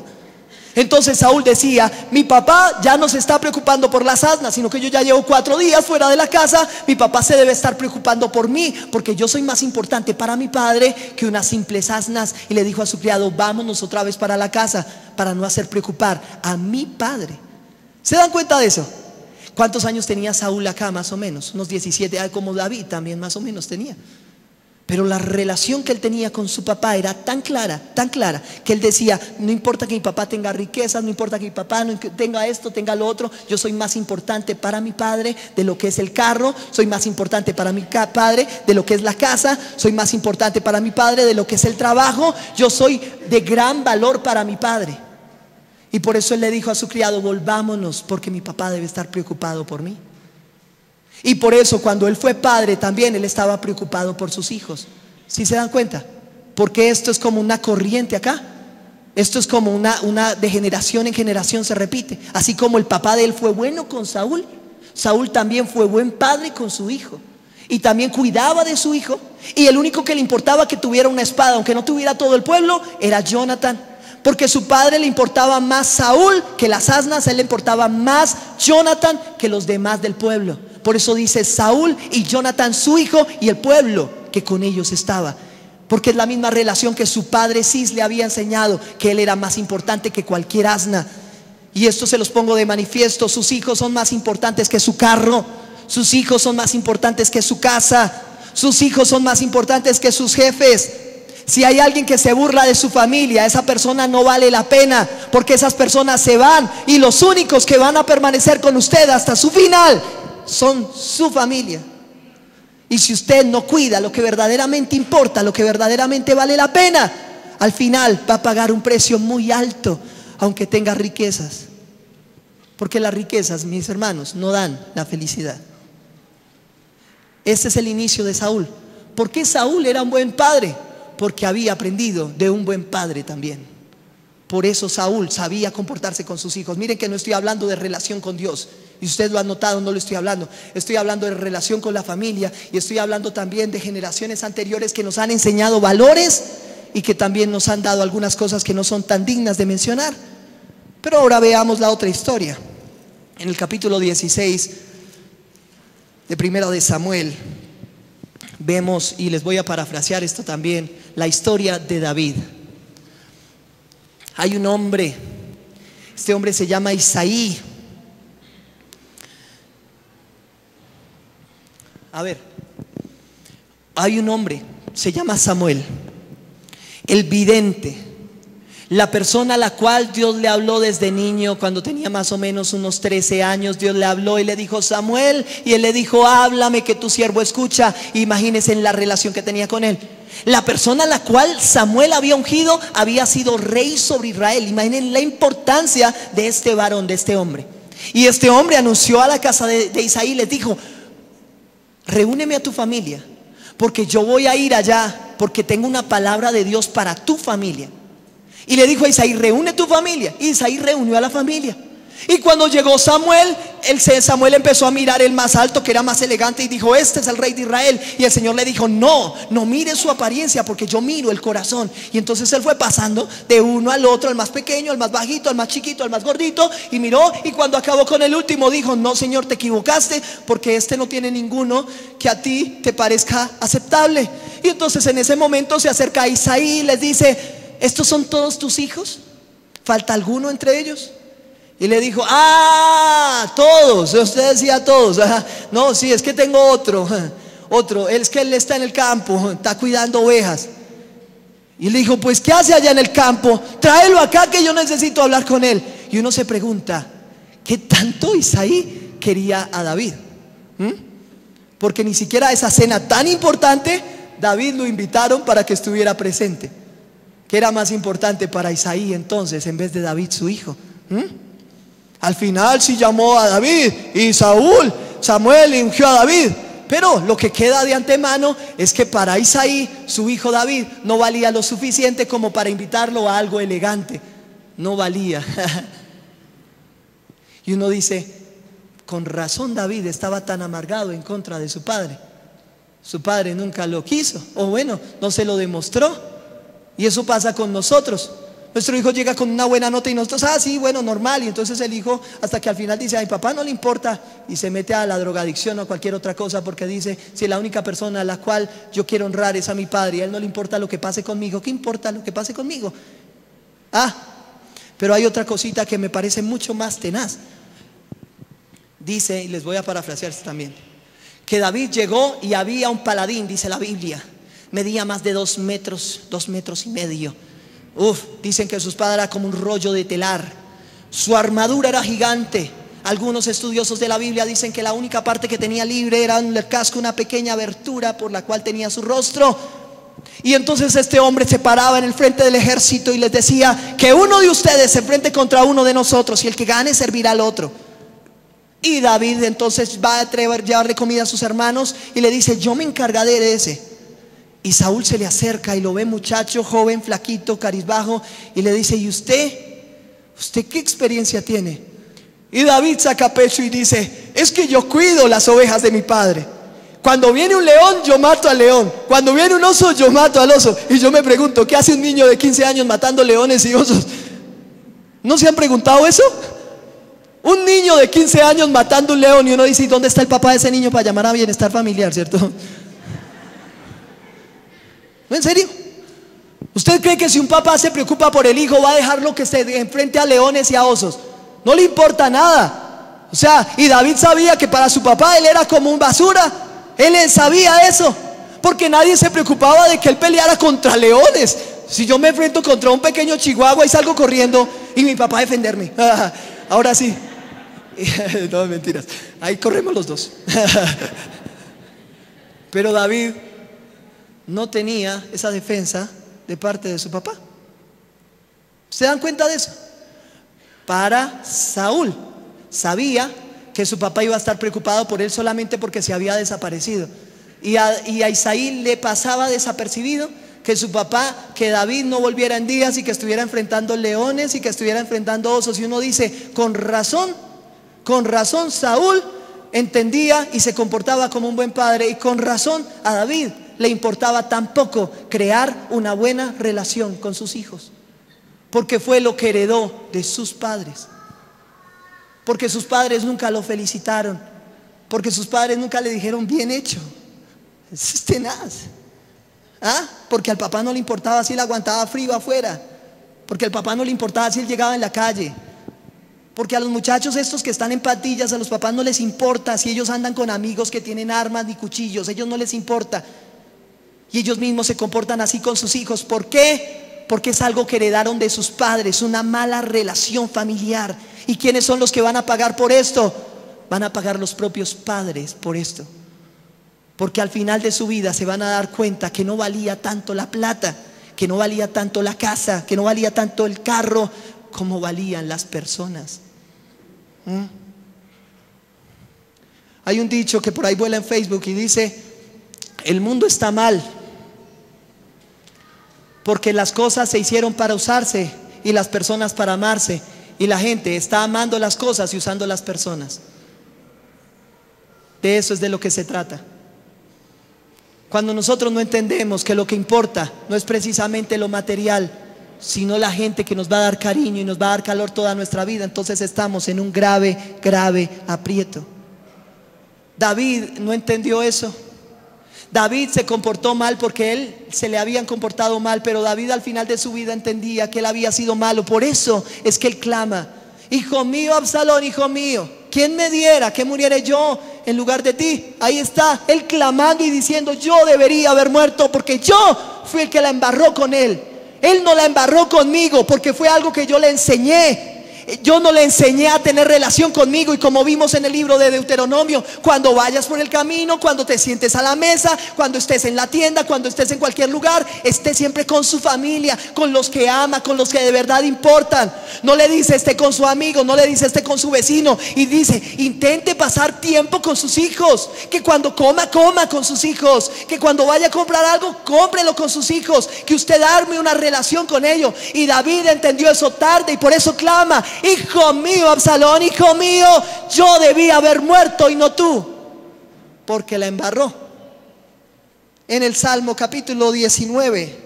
Entonces Saúl decía: mi papá ya no se está preocupando por las asnas, sino que yo ya llevo 4 días fuera de la casa. Mi papá se debe estar preocupando por mí, porque yo soy más importante para mi padre que unas simples asnas. Y le dijo a su criado: vámonos otra vez para la casa, para no hacer preocupar a mi padre. ¿Se dan cuenta de eso? ¿Cuántos años tenía Saúl acá más o menos? Unos 17, como David también más o menos tenía. Pero la relación que él tenía con su papá era tan clara, que él decía: no importa que mi papá tenga riquezas, no importa que mi papá no tenga esto, tenga lo otro, yo soy más importante para mi padre de lo que es el carro, soy más importante para mi padre de lo que es la casa, soy más importante para mi padre de lo que es el trabajo, yo soy de gran valor para mi padre. Y por eso él le dijo a su criado: volvámonos, porque mi papá debe estar preocupado por mí. Y por eso cuando él fue padre también él estaba preocupado por sus hijos. ¿Sí se dan cuenta? Porque esto es como una corriente acá. Esto es como una de generación en generación se repite. Así como el papá de él fue bueno con Saúl, Saúl también fue buen padre con su hijo. Y también cuidaba de su hijo. Y el único que le importaba que tuviera una espada, aunque no tuviera todo el pueblo, era Jonatán. Porque su padre le importaba más Saúl que las asnas, a él le importaba más Jonatán que los demás del pueblo. Por eso dice: Saúl y Jonatán su hijo y el pueblo que con ellos estaba. Porque es la misma relación que su padre Cis le había enseñado, que él era más importante que cualquier asna. Y esto se los pongo de manifiesto: sus hijos son más importantes que su carro, sus hijos son más importantes que su casa, sus hijos son más importantes que sus jefes. Si hay alguien que se burla de su familia, esa persona no vale la pena, porque esas personas se van y los únicos que van a permanecer con usted hasta su final son su familia. Y si usted no cuida lo que verdaderamente importa, lo que verdaderamente vale la pena, al final va a pagar un precio muy alto, aunque tenga riquezas. Porque las riquezas, mis hermanos, no dan la felicidad. Este es el inicio de Saúl. ¿Por qué Saúl era un buen padre? Porque había aprendido de un buen padre también. Por eso Saúl sabía comportarse con sus hijos. Miren que no estoy hablando de relación con Dios, y usted lo ha notado, no lo estoy hablando. Estoy hablando de relación con la familia, y estoy hablando también de generaciones anteriores que nos han enseñado valores y que también nos han dado algunas cosas que no son tan dignas de mencionar. Pero ahora veamos la otra historia. En el capítulo 16 de Primera de Samuel vemos, y les voy a parafrasear esto también, la historia de David. Hay un hombre, este hombre se llama Isaí. A ver, hay un hombre, se llama Samuel, el vidente, la persona a la cual Dios le habló desde niño. Cuando tenía más o menos unos 13 años, Dios le habló y le dijo: Samuel, y él le dijo: háblame, que tu siervo escucha. Imagínense en la relación que tenía con él. La persona a la cual Samuel había ungido había sido rey sobre Israel. Imaginen la importancia de este varón, de este hombre. Y este hombre anunció a la casa de Isaí, les dijo: reúneme a tu familia, porque yo voy a ir allá, porque tengo una palabra de Dios para tu familia. Y le dijo a Isaí: reúne tu familia. Y Isaí reunió a la familia. Y cuando llegó Samuel, Samuel empezó a mirar el más alto, que era más elegante, y dijo: este es el rey de Israel. Y el Señor le dijo: no mire su apariencia, porque yo miro el corazón. Y entonces él fue pasando de uno al otro, al más pequeño, al más bajito, al más chiquito, al más gordito, y miró, y cuando acabó con el último dijo: no, Señor, te equivocaste, porque este no tiene ninguno que a ti te parezca aceptable. Y entonces en ese momento se acerca a Isaí y les dice: ¿estos son todos tus hijos? ¿Falta alguno entre ellos? Y le dijo: todos. Usted decía todos. No, sí, es que tengo otro, es que él está en el campo, está cuidando ovejas. Y le dijo: pues ¿qué hace allá en el campo? Tráelo acá, que yo necesito hablar con él. Y uno se pregunta: ¿qué tanto Isaí quería a David? Porque ni siquiera a esa cena tan importante David lo invitaron para que estuviera presente. ¿Qué era más importante para Isaí entonces, en vez de David su hijo? Al final sí llamó a David, y Samuel ungió a David. Pero lo que queda de antemano es que para Isaí, su hijo David, no valía lo suficiente como para invitarlo a algo elegante. No valía. Y uno dice: con razón David estaba tan amargado en contra de su padre. Su padre nunca lo quiso, o bueno, no se lo demostró. Y eso pasa con nosotros. Nuestro hijo llega con una buena nota y nosotros: sí, bueno, normal. Y entonces el hijo, hasta que al final dice: a mi papá no le importa, y se mete a la drogadicción o a cualquier otra cosa, porque dice: si la única persona a la cual yo quiero honrar es a mi padre, y a él no le importa lo que pase conmigo, ¿qué importa lo que pase conmigo? Pero hay otra cosita que me parece mucho más tenaz. Dice, y les voy a parafrasear también, que David llegó y había un paladín, dice la Biblia, medía más de 2 metros, 2 metros y medio. Dicen que su espada era como un rollo de telar. Su armadura era gigante. Algunos estudiosos de la Biblia dicen que la única parte que tenía libre era en el casco, una pequeña abertura por la cual tenía su rostro. Y entonces este hombre se paraba en el frente del ejército y les decía: que uno de ustedes se enfrente contra uno de nosotros, y el que gane servirá al otro. Y David entonces va a llevarle comida a sus hermanos y le dice: yo me encargaré de ese. Y Saúl se le acerca y lo ve, muchacho, joven, flaquito, carizbajo, y le dice: ¿y usted qué experiencia tiene? Y David saca pecho y dice: es que yo cuido las ovejas de mi padre. Cuando viene un león, yo mato al león. Cuando viene un oso, yo mato al oso. Y yo me pregunto: ¿qué hace un niño de 15 años matando leones y osos? ¿No se han preguntado eso? Un niño de 15 años matando un león, y uno dice: ¿y dónde está el papá de ese niño para llamar a bienestar familiar, cierto? ¿No, en serio? ¿Usted cree que si un papá se preocupa por el hijo va a dejarlo que se enfrente a leones y a osos? No le importa nada. O sea, y David sabía que para su papá él era como un basura. Él sabía eso, porque nadie se preocupaba de que él peleara contra leones. Si yo me enfrento contra un pequeño chihuahua y salgo corriendo, y mi papá a defenderme. Ahora sí. No, mentiras. Ahí corremos los dos. Pero David no tenía esa defensa de parte de su papá. ¿Se dan cuenta de eso? Para Saúl, sabía que su papá iba a estar preocupado por él solamente porque se había desaparecido. Y a Isaí le pasaba desapercibido que su papá, que David no volviera en días y que estuviera enfrentando leones y que estuviera enfrentando osos. Y uno dice: con razón Saúl entendía y se comportaba como un buen padre, y con razón a David le importaba tan poco crear una buena relación con sus hijos, porque fue lo que heredó de sus padres. Porque sus padres nunca lo felicitaron, porque sus padres nunca le dijeron: bien hecho. Es tenaz. Porque al papá no le importaba si él aguantaba frío afuera, porque al papá no le importaba si él llegaba en la calle, porque a los muchachos estos que están en patillas, a los papás no les importa si ellos andan con amigos que tienen armas ni cuchillos. Ellos no les importa. Y ellos mismos se comportan así con sus hijos. ¿Por qué? Porque es algo que heredaron de sus padres, una mala relación familiar. ¿Y quiénes son los que van a pagar por esto? Van a pagar los propios padres por esto. Porque al final de su vida se van a dar cuenta que no valía tanto la plata, que no valía tanto la casa, que no valía tanto el carro, como valían las personas. Hay un dicho que por ahí vuela en Facebook y dice: el mundo está mal porque las cosas se hicieron para usarse y las personas para amarse, Y la gente está amando las cosas y usando las personas. De eso es de lo que se trata. Cuando nosotros no entendemos que lo que importa no es precisamente lo material, sino la gente que nos va a dar cariño y nos va a dar calor toda nuestra vida, entonces estamos en un grave, grave aprieto. David no entendió eso. David se comportó mal porque él se le habían comportado mal, pero David al final de su vida entendía que él había sido malo. Por eso es que él clama: hijo mío, Absalón, hijo mío, ¿quién me diera que muriera yo en lugar de ti? Ahí está él clamando y diciendo: yo debería haber muerto porque yo fui el que la embarró con él. Él no la embarró conmigo porque fue algo que yo le enseñé. Yo no le enseñé a tener relación conmigo. Y como vimos en el libro de Deuteronomio, cuando vayas por el camino, cuando te sientes a la mesa, cuando estés en la tienda, cuando estés en cualquier lugar, esté siempre con su familia, con los que ama, con los que de verdad importan. No le dice esté con su amigo, no le dice esté con su vecino. Y dice intente pasar tiempo con sus hijos. Que cuando coma, coma con sus hijos. Que cuando vaya a comprar algo, cómprelo con sus hijos. Que usted arme una relación con ellos. Y David entendió eso tarde y por eso clama: hijo mío, Absalón, hijo mío, yo debía haber muerto y no tú, porque la embarró. En el Salmo capítulo 19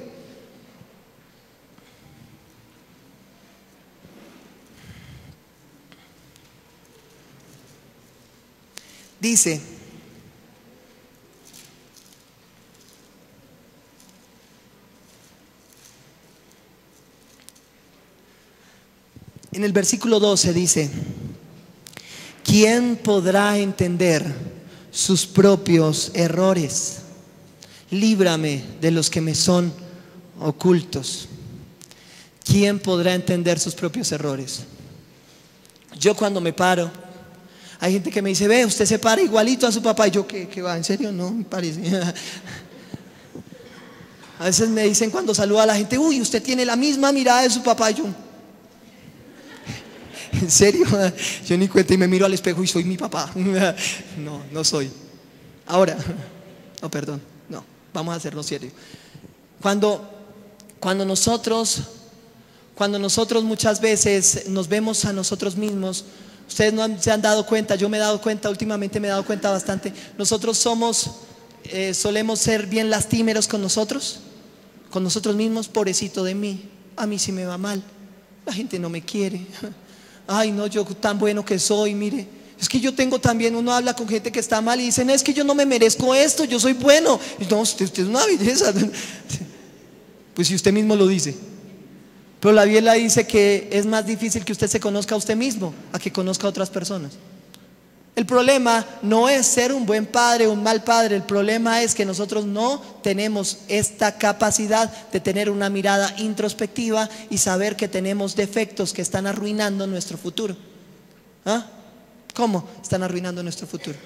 dice: en el versículo 12 dice: ¿quién podrá entender sus propios errores? Líbrame de los que me son ocultos. ¿Quién podrá entender sus propios errores? Yo cuando me paro, hay gente que me dice: ve, usted se para igualito a su papá. Y yo, ¿qué va? ¿En serio? No, me parece. A veces me dicen cuando saluda a la gente: uy, usted tiene la misma mirada de su papá. Y yo, ¿en serio? Yo ni cuenta y me miro al espejo y soy mi papá. No, no soy. Ahora, no, perdón, no, vamos a hacerlo serio. Cuando nosotros muchas veces nos vemos a nosotros mismos, ustedes no se han dado cuenta, yo me he dado cuenta, últimamente me he dado cuenta bastante. Nosotros solemos ser bien lastimeros con nosotros mismos. Pobrecito de mí, a mí sí me va mal, la gente no me quiere. Ay no, yo tan bueno que soy, mire, es que yo tengo también, uno habla con gente que está mal y dicen: es que yo no me merezco esto, yo soy bueno. Y no, usted es una belleza. Pues si usted mismo lo dice. Pero la Biblia dice que es más difícil que usted se conozca a usted mismo a que conozca a otras personas. El problema no es ser un buen padre o un mal padre. El problema es que nosotros no tenemos esta capacidad de tener una mirada introspectiva y saber que tenemos defectos que están arruinando nuestro futuro. ¿Ah? ¿Cómo están arruinando nuestro futuro?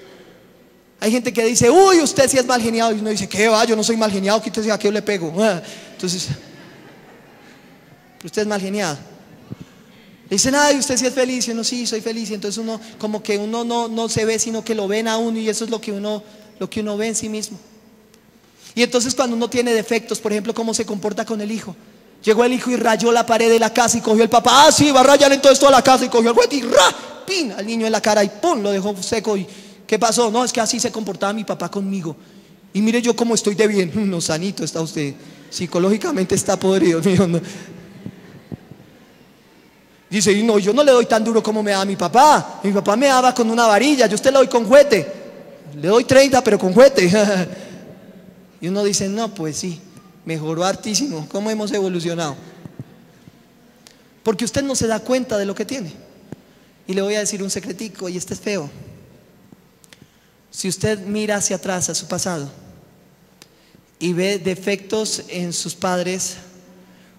Hay gente que dice: uy, usted sí es mal geniado. Y uno dice: ¿qué va? Yo no soy mal geniado, quítese aquí, yo le pego. Entonces, usted es mal geniado. Dicen: ay, usted sí es feliz. Y uno: sí, soy feliz. Y entonces uno, como que uno no se ve, sino que lo ven a uno. Y eso es lo que uno ve en sí mismo. Y entonces cuando uno tiene defectos, por ejemplo, ¿cómo se comporta con el hijo? Llegó el hijo y rayó la pared de la casa y cogió el papá: ah, sí, va a rayar entonces toda la casa. Y cogió el juguete y pin al niño en la cara y pum, lo dejó seco. ¿Y qué pasó? No, es que así se comportaba mi papá conmigo. Y mire yo cómo estoy de bien. No, sanito está usted, psicológicamente está podrido, mío, no. Dice: y no, yo no le doy tan duro como me daba mi papá. Mi papá me daba con una varilla, yo a usted le doy con juguete. Le doy 30 pero con juguete. Y uno dice: no, pues sí, mejoró hartísimo. ¿Cómo hemos evolucionado? Porque usted no se da cuenta de lo que tiene. Y le voy a decir un secretico, y este es feo. Si usted mira hacia atrás a su pasado y ve defectos en sus padres,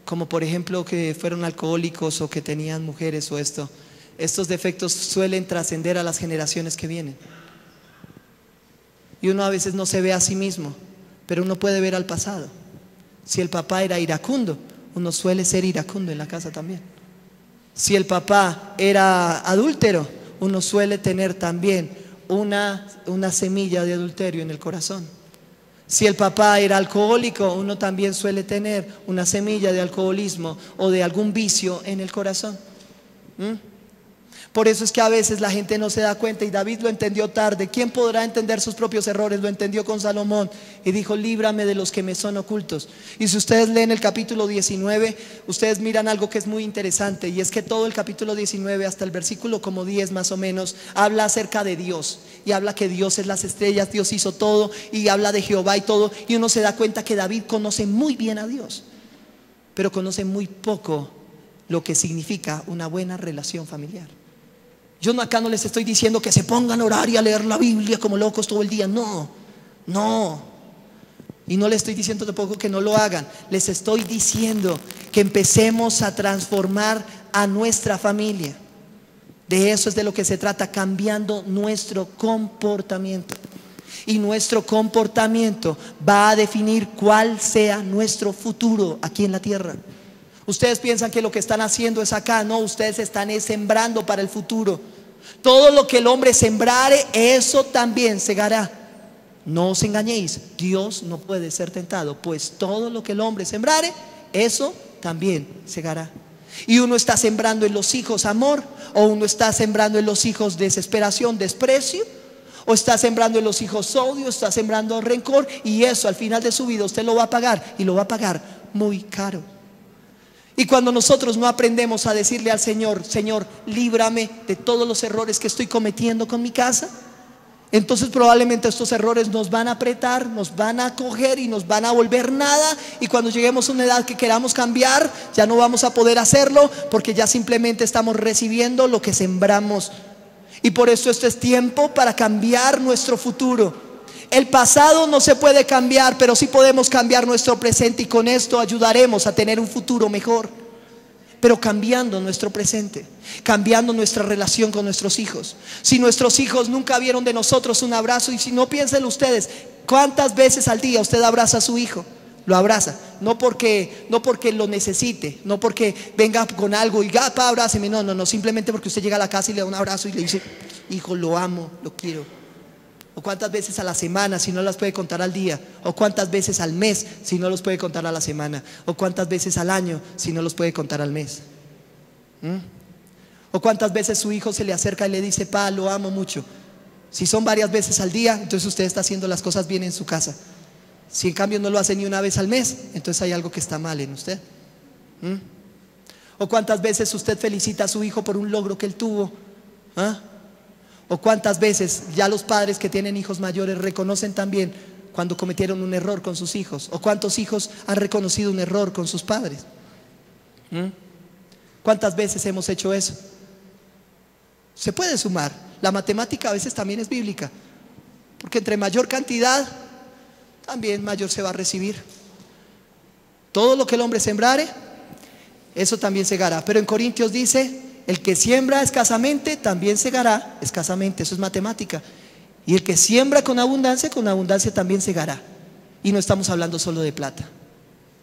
como por ejemplo que fueron alcohólicos o que tenían mujeres o estos defectos suelen trascender a las generaciones que vienen. Y uno a veces no se ve a sí mismo, pero uno puede ver al pasado. Si el papá era iracundo, uno suele ser iracundo en la casa también. Si el papá era adúltero, uno suele tener también una semilla de adulterio en el corazón. Si el papá era alcohólico, uno también suele tener una semilla de alcoholismo o de algún vicio en el corazón. ¿Mm? Por eso es que a veces la gente no se da cuenta, y David lo entendió tarde. ¿Quién podrá entender sus propios errores? Lo entendió con Salomón y dijo: líbrame de los que me son ocultos. Y si ustedes leen el capítulo 19, ustedes miran algo que es muy interesante, y es que todo el capítulo 19 hasta el versículo como 10 más o menos habla acerca de Dios, y habla que Dios es las estrellas, Dios hizo todo, y habla de Jehová y todo. Y uno se da cuenta que David conoce muy bien a Dios, pero conoce muy poco lo que significa una buena relación familiar. Yo acá no les estoy diciendo que se pongan a orar y a leer la Biblia como locos todo el día. No, no. Y no les estoy diciendo tampoco que no lo hagan. Les estoy diciendo que empecemos a transformar a nuestra familia. De eso es de lo que se trata, cambiando nuestro comportamiento. Y nuestro comportamiento va a definir cuál sea nuestro futuro aquí en la tierra. Ustedes piensan que lo que están haciendo es acá. No, ustedes están sembrando para el futuro. Todo lo que el hombre sembrare, eso también segará. No os engañéis, Dios no puede ser tentado, pues todo lo que el hombre sembrare, eso también segará. Y uno está sembrando en los hijos amor, o uno está sembrando en los hijos desesperación, desprecio, o está sembrando en los hijos odio, está sembrando rencor, y eso al final de su vida usted lo va a pagar, y lo va a pagar muy caro. Y cuando nosotros no aprendemos a decirle al Señor: Señor, líbrame de todos los errores que estoy cometiendo con mi casa, entonces probablemente estos errores nos van a apretar, nos van a coger y nos van a volver nada. Y cuando lleguemos a una edad que queramos cambiar, ya no vamos a poder hacerlo, porque ya simplemente estamos recibiendo lo que sembramos. Y por eso este es tiempo para cambiar nuestro futuro. El pasado no se puede cambiar, pero sí podemos cambiar nuestro presente, y con esto ayudaremos a tener un futuro mejor. Pero cambiando nuestro presente, cambiando nuestra relación con nuestros hijos. Si nuestros hijos nunca vieron de nosotros un abrazo, y si no, piensen ustedes, ¿cuántas veces al día usted abraza a su hijo? Lo abraza, no porque lo necesite, no porque venga con algo y pa, abráceme, no, simplemente porque usted llega a la casa y le da un abrazo y le dice: hijo, lo amo, lo quiero. O cuántas veces a la semana, si no las puede contar al día. O cuántas veces al mes, si no los puede contar a la semana. O cuántas veces al año, si no los puede contar al mes. O cuántas veces su hijo se le acerca y le dice: pa, lo amo mucho. Si son varias veces al día, entonces usted está haciendo las cosas bien en su casa. Si en cambio no lo hace ni una vez al mes, entonces hay algo que está mal en usted. O cuántas veces usted felicita a su hijo por un logro que él tuvo. O cuántas veces ya los padres que tienen hijos mayores reconocen también cuando cometieron un error con sus hijos. O cuántos hijos han reconocido un error con sus padres. ¿Cuántas veces hemos hecho eso? Se puede sumar. La matemática a veces también es bíblica, porque entre mayor cantidad, también mayor se va a recibir. Todo lo que el hombre sembrare, eso también segará. Pero en Corintios dice: el que siembra escasamente, también segará escasamente. Eso es matemática. Y el que siembra con abundancia también segará. Y no estamos hablando solo de plata.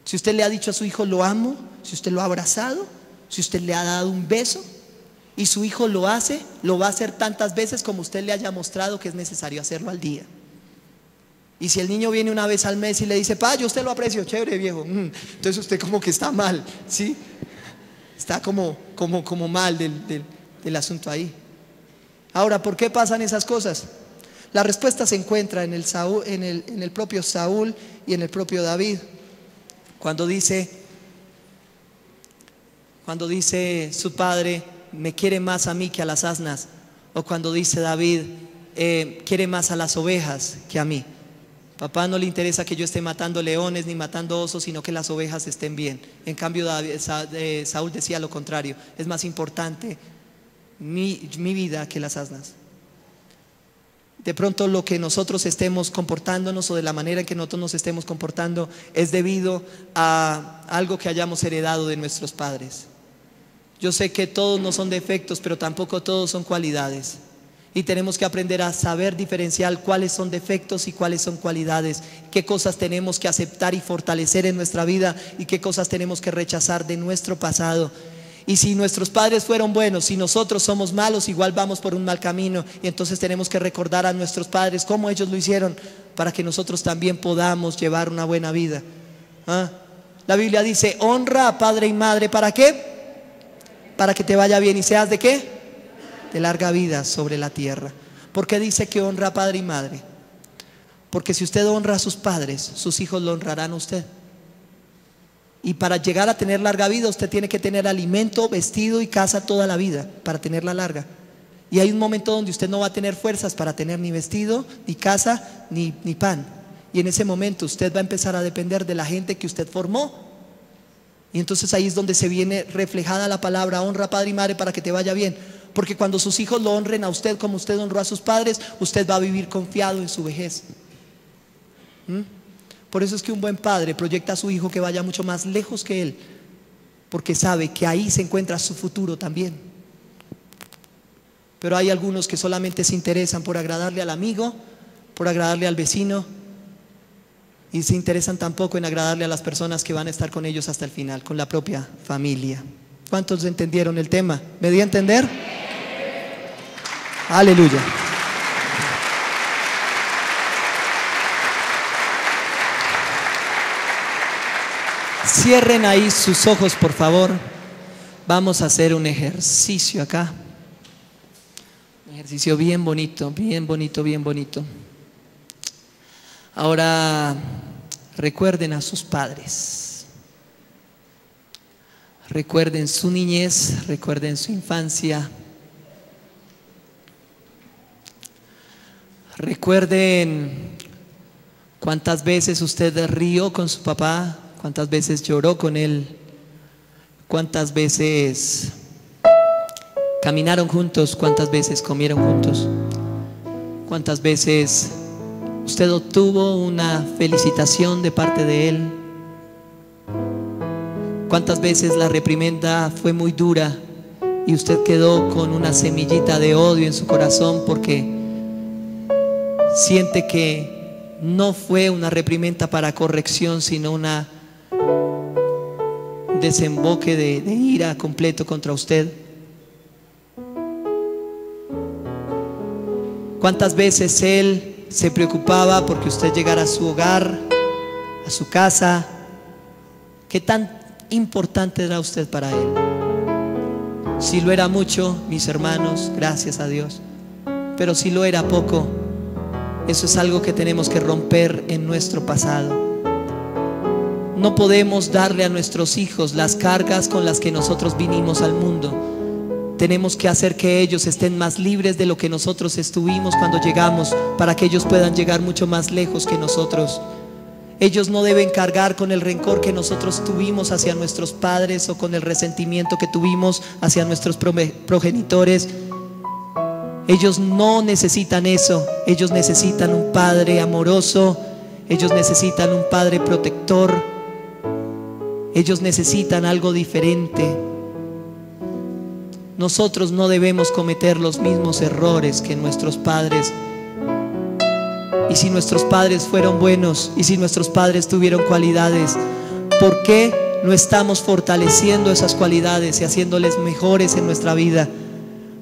Si usted le ha dicho a su hijo: lo amo, si usted lo ha abrazado, si usted le ha dado un beso, y su hijo lo hace, lo va a hacer tantas veces como usted le haya mostrado que es necesario hacerlo al día. Y si el niño viene una vez al mes y le dice: pa, yo usted lo aprecio, chévere viejo, entonces usted como que está mal, ¿sí? Está como mal del asunto ahí. Ahora, ¿por qué pasan esas cosas? La respuesta se encuentra en el propio Saúl y en el propio David. Cuando dice su padre: me quiere más a mí que a las asnas. O cuando dice David: quiere más a las ovejas que a mí. Papá no le interesa que yo esté matando leones ni matando osos, sino que las ovejas estén bien. En cambio Saúl decía lo contrario: es más importante mi vida que las asnas. De pronto lo que nosotros estemos comportándonos, o de la manera en que nosotros nos estemos comportando, es debido a algo que hayamos heredado de nuestros padres. Yo sé que todos no son defectos, pero tampoco todos son cualidades. Y tenemos que aprender a saber diferenciar cuáles son defectos y cuáles son cualidades. Qué cosas tenemos que aceptar y fortalecer en nuestra vida, y qué cosas tenemos que rechazar de nuestro pasado. Y si nuestros padres fueron buenos, si nosotros somos malos, igual vamos por un mal camino. Y entonces tenemos que recordar a nuestros padres cómo ellos lo hicieron, para que nosotros también podamos llevar una buena vida. La Biblia dice: honra a padre y madre. ¿Para qué? para que te vaya bien y seas ¿de qué? De larga vida sobre la tierra. ¿Por qué dice que honra a padre y madre? Porque si usted honra a sus padres, sus hijos lo honrarán a usted. Y para llegar a tener larga vida, usted tiene que tener alimento, vestido y casa toda la vida para tenerla larga. Y hay un momento donde usted no va a tener fuerzas para tener ni vestido, ni casa, ni pan. Y en ese momento usted va a empezar a depender de la gente que usted formó. Y entonces ahí es donde se viene reflejada la palabra: honra a padre y madre para que te vaya bien. Porque cuando sus hijos lo honren a usted como usted honró a sus padres, usted va a vivir confiado en su vejez. Por eso es que un buen padre proyecta a su hijo que vaya mucho más lejos que él, porque sabe que ahí se encuentra su futuro también. Pero hay algunos que solamente se interesan por agradarle al amigo, por agradarle al vecino, y se interesan tampoco en agradarle a las personas que van a estar con ellos hasta el final, con la propia familia. ¿Cuántos entendieron el tema? ¿Me di a entender? Aleluya. Cierren ahí sus ojos, por favor. Vamos a hacer un ejercicio acá. Un ejercicio bien bonito, bien bonito, bien bonito. Ahora recuerden a sus padres. Recuerden su niñez, recuerden su infancia. Recuerden cuántas veces usted rió con su papá, cuántas veces lloró con él, cuántas veces caminaron juntos, cuántas veces comieron juntos, cuántas veces usted obtuvo una felicitación de parte de él, cuántas veces la reprimenda fue muy dura y usted quedó con una semillita de odio en su corazón porque siente que no fue una reprimenda para corrección, sino una desemboque de ira completo contra usted. ¿Cuántas veces él se preocupaba porque usted llegara a su hogar, a su casa? ¿Qué tan importante era usted para él? Si lo era mucho, mis hermanos, gracias a Dios. Pero si lo era poco, eso es algo que tenemos que romper en nuestro pasado. No podemos darle a nuestros hijos las cargas con las que nosotros vinimos al mundo. Tenemos que hacer que ellos estén más libres de lo que nosotros estuvimos cuando llegamos, para que ellos puedan llegar mucho más lejos que nosotros. Ellos no deben cargar con el rencor que nosotros tuvimos hacia nuestros padres o con el resentimiento que tuvimos hacia nuestros progenitores. Ellos no necesitan eso. Ellos necesitan un padre amoroso. Ellos necesitan un padre protector. Ellos necesitan algo diferente. Nosotros no debemos cometer los mismos errores que nuestros padres. Y si nuestros padres fueron buenos, y si nuestros padres tuvieron cualidades, ¿por qué no estamos fortaleciendo esas cualidades y haciéndoles mejores en nuestra vida?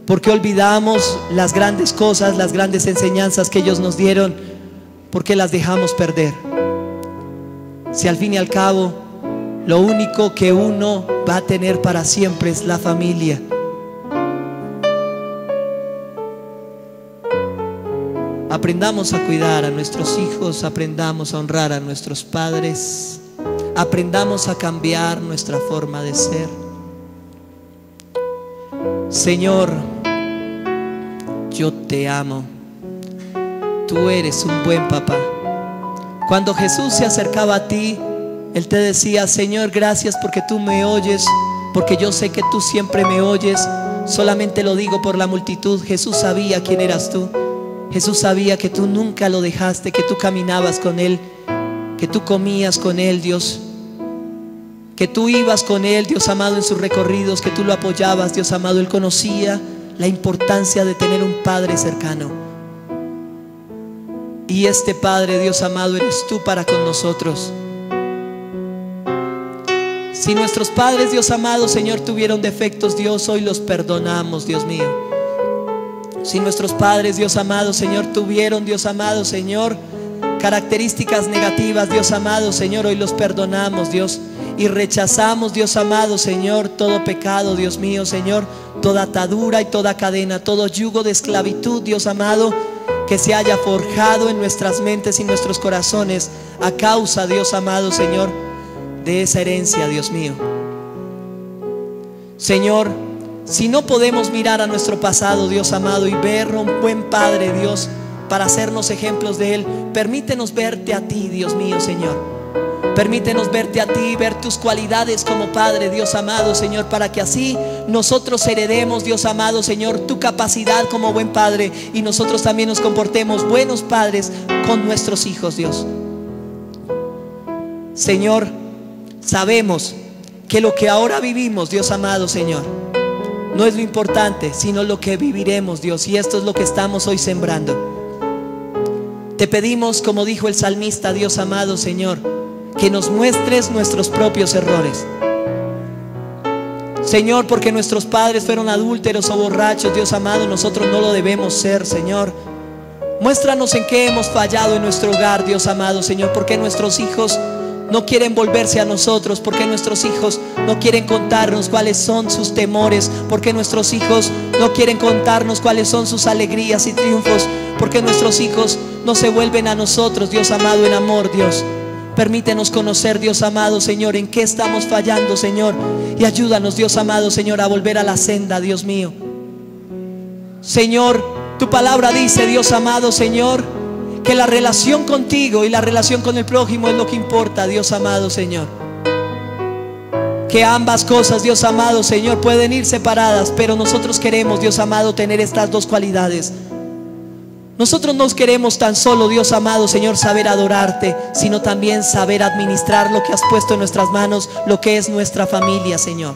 ¿Por qué olvidamos las grandes cosas, las grandes enseñanzas que ellos nos dieron? ¿Por qué las dejamos perder? Si al fin y al cabo lo único que uno va a tener para siempre es la familia. Aprendamos a cuidar a nuestros hijos, aprendamos a honrar a nuestros padres, aprendamos a cambiar nuestra forma de ser. Señor, yo te amo. Tú eres un buen papá. Cuando Jesús se acercaba a ti, Él te decía: Señor, gracias porque tú me oyes, porque yo sé que tú siempre me oyes. Solamente lo digo por la multitud. Jesús sabía quién eras tú. Jesús sabía que tú nunca lo dejaste, que tú caminabas con Él, que tú comías con Él, Dios, que tú ibas con Él, Dios amado, en sus recorridos, que tú lo apoyabas, Dios amado. Él conocía la importancia de tener un Padre cercano. Y este Padre, Dios amado, eres tú para con nosotros. Si nuestros padres, Dios amado, Señor, tuvieron defectos, Dios, hoy los perdonamos, Dios mío. Si nuestros padres, Dios amado, Señor, tuvieron, Dios amado, Señor, características negativas, Dios amado, Señor, hoy los perdonamos, Dios. y rechazamos, Dios amado, Señor, todo pecado, Dios mío, Señor, toda atadura y toda cadena, todo yugo de esclavitud, Dios amado, que se haya forjado en nuestras mentes y nuestros corazones a causa, Dios amado, Señor, de esa herencia, Dios mío. Señor, si no podemos mirar a nuestro pasado, Dios amado, y ver a un buen Padre, Dios, para hacernos ejemplos de Él, permítenos verte a ti, Dios mío, Señor. Permítenos verte a ti, ver tus cualidades como Padre, Dios amado, Señor, para que así nosotros heredemos, Dios amado, Señor, tu capacidad como buen Padre, y nosotros también nos comportemos buenos padres con nuestros hijos, Dios. Señor, sabemos que lo que ahora vivimos, Dios amado, Señor, no es lo importante, sino lo que viviremos, Dios, y esto es lo que estamos hoy sembrando. Te pedimos, como dijo el salmista, Dios amado, Señor, que nos muestres nuestros propios errores, Señor, porque nuestros padres fueron adúlteros o borrachos, Dios amado, nosotros no lo debemos ser, Señor. Muéstranos en qué hemos fallado en nuestro hogar, Dios amado, Señor, porque nuestros hijos no quieren volverse a nosotros, porque nuestros hijos no quieren contarnos cuáles son sus temores, porque nuestros hijos no quieren contarnos cuáles son sus alegrías y triunfos, porque nuestros hijos no se vuelven a nosotros, Dios amado, en amor, Dios. Permítenos conocer, Dios amado, Señor, en qué estamos fallando, Señor, y ayúdanos, Dios amado, Señor, a volver a la senda, Dios mío. Señor, tu palabra dice, Dios amado, Señor, que la relación contigo y la relación con el prójimo es lo que importa, Dios amado, Señor. Que ambas cosas, Dios amado, Señor, pueden ir separadas, pero nosotros queremos, Dios amado, tener estas dos cualidades. Nosotros no queremos tan solo, Dios amado, Señor, saber adorarte, sino también saber administrar lo que has puesto en nuestras manos, lo que es nuestra familia, Señor.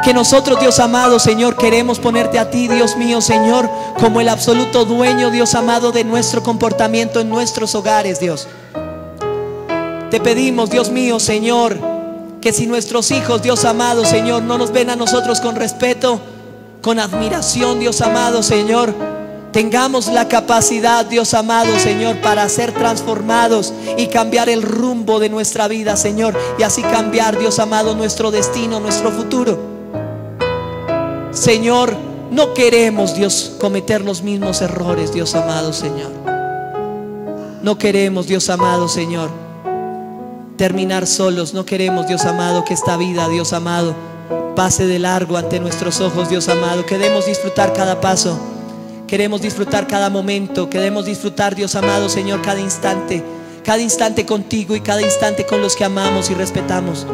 Que nosotros, Dios amado, Señor, queremos ponerte a ti, Dios mío, Señor, como el absoluto dueño, Dios amado, de nuestro comportamiento en nuestros hogares, Dios. Te pedimos, Dios mío, Señor, que si nuestros hijos, Dios amado, Señor, no nos ven a nosotros con respeto, con admiración, Dios amado, Señor, tengamos la capacidad, Dios amado, Señor, para ser transformados y cambiar el rumbo de nuestra vida, Señor, y así cambiar, Dios amado, nuestro destino, nuestro futuro. Señor, no queremos, Dios, cometer los mismos errores, Dios amado, Señor. No queremos, Dios amado, Señor, terminar solos. No queremos, Dios amado, que esta vida, Dios amado, pase de largo ante nuestros ojos, Dios amado. Queremos disfrutar cada paso, queremos disfrutar cada momento, queremos disfrutar, Dios amado, Señor, cada instante contigo y cada instante con los que amamos y respetamos.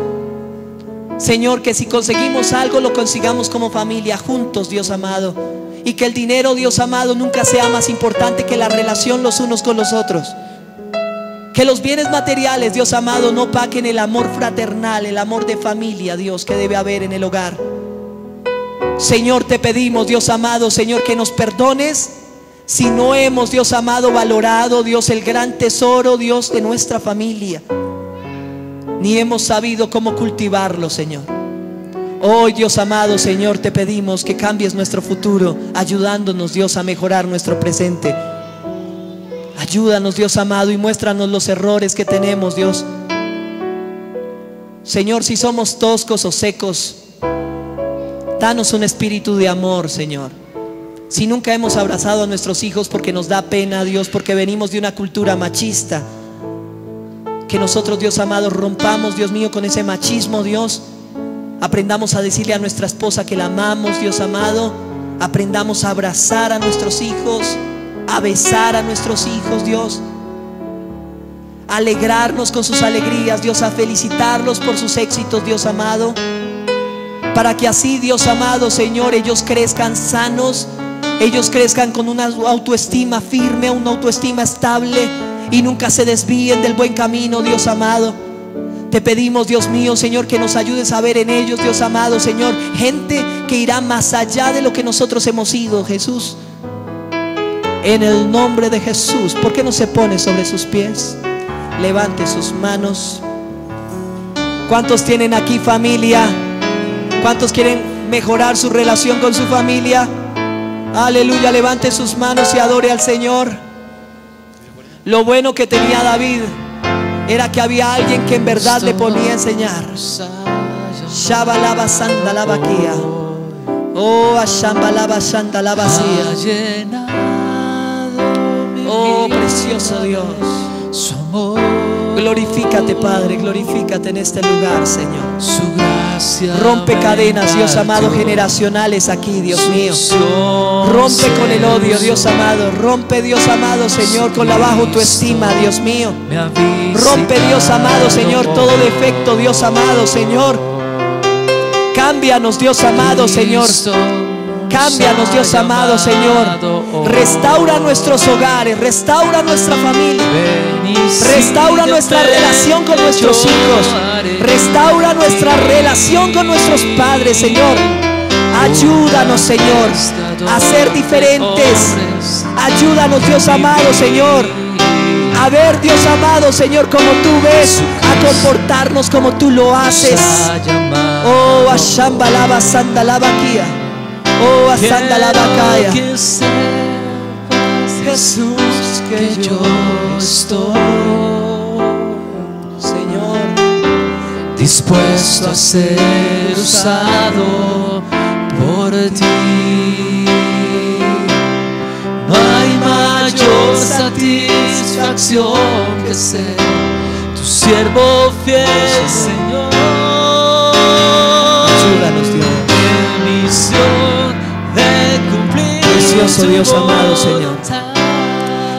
Señor, que si conseguimos algo, lo consigamos como familia, juntos, Dios amado. Y que el dinero, Dios amado, nunca sea más importante que la relación los unos con los otros. Que los bienes materiales, Dios amado, no opaquen el amor fraternal, el amor de familia, Dios, que debe haber en el hogar. Señor, te pedimos, Dios amado, Señor, que nos perdones si no hemos, Dios amado, valorado, Dios, el gran tesoro, Dios, de nuestra familia, ni hemos sabido cómo cultivarlo, Señor. Hoy, Dios amado, Señor, te pedimos que cambies nuestro futuro, ayudándonos, Dios, a mejorar nuestro presente. Ayúdanos, Dios amado, y muéstranos los errores que tenemos, Dios. Señor, si somos toscos o secos, danos un espíritu de amor, Señor. Si nunca hemos abrazado a nuestros hijos porque nos da pena, Dios, porque venimos de una cultura machista, que nosotros, Dios amado, rompamos, Dios mío, con ese machismo, Dios. Aprendamos a decirle a nuestra esposa que la amamos, Dios amado. Aprendamos a abrazar a nuestros hijos, a besar a nuestros hijos, Dios, a alegrarnos con sus alegrías, Dios, a felicitarlos por sus éxitos, Dios amado, para que así, Dios amado, Señor, ellos crezcan sanos, ellos crezcan con una autoestima firme, una autoestima estable, y nunca se desvíen del buen camino, Dios amado. Te pedimos, Dios mío, Señor, que nos ayudes a ver en ellos, Dios amado, Señor, gente que irá más allá de lo que nosotros hemos ido, Jesús. En el nombre de Jesús. ¿Por qué no se pone sobre sus pies? Levante sus manos. ¿Cuántos tienen aquí familia? ¿Cuántos quieren mejorar su relación con su familia? Aleluya, levante sus manos y adore al Señor. Lo bueno que tenía David era que había alguien que en verdad le ponía a enseñar. Shabalaba Sandalabaquía. Oh, Ashambalaba Sandalabacía. Oh, precioso Dios. Glorifícate, Padre, glorifícate en este lugar, Señor. Rompe cadenas, Dios amado, generacionales aquí, Dios mío. Rompe con el odio, Dios amado. Rompe, Dios amado, Señor, con la baja autoestima, Dios mío. Rompe, Dios amado, Señor, todo defecto, Dios amado, Señor. Cámbianos, Dios amado, Señor. Cámbianos, Dios amado, Señor. Restaura nuestros hogares, restaura nuestra familia, restaura nuestra relación con nuestros hijos, restaura nuestra relación con nuestros padres, Señor. Ayúdanos, Señor, a ser diferentes. Ayúdanos, Dios amado, Señor, a ver, Dios amado, Señor, como tú ves, a comportarnos como tú lo haces. Oh, Ashambalaba Sandalabaquía. Oh, Asandalabacaya. Jesús, que yo estoy, Señor, dispuesto a ser usado por ti. No hay mayor satisfacción que ser tu siervo fiel, Señor. Ayúdanos, Dios. En misión de cumplir. Precioso Dios amado, Señor.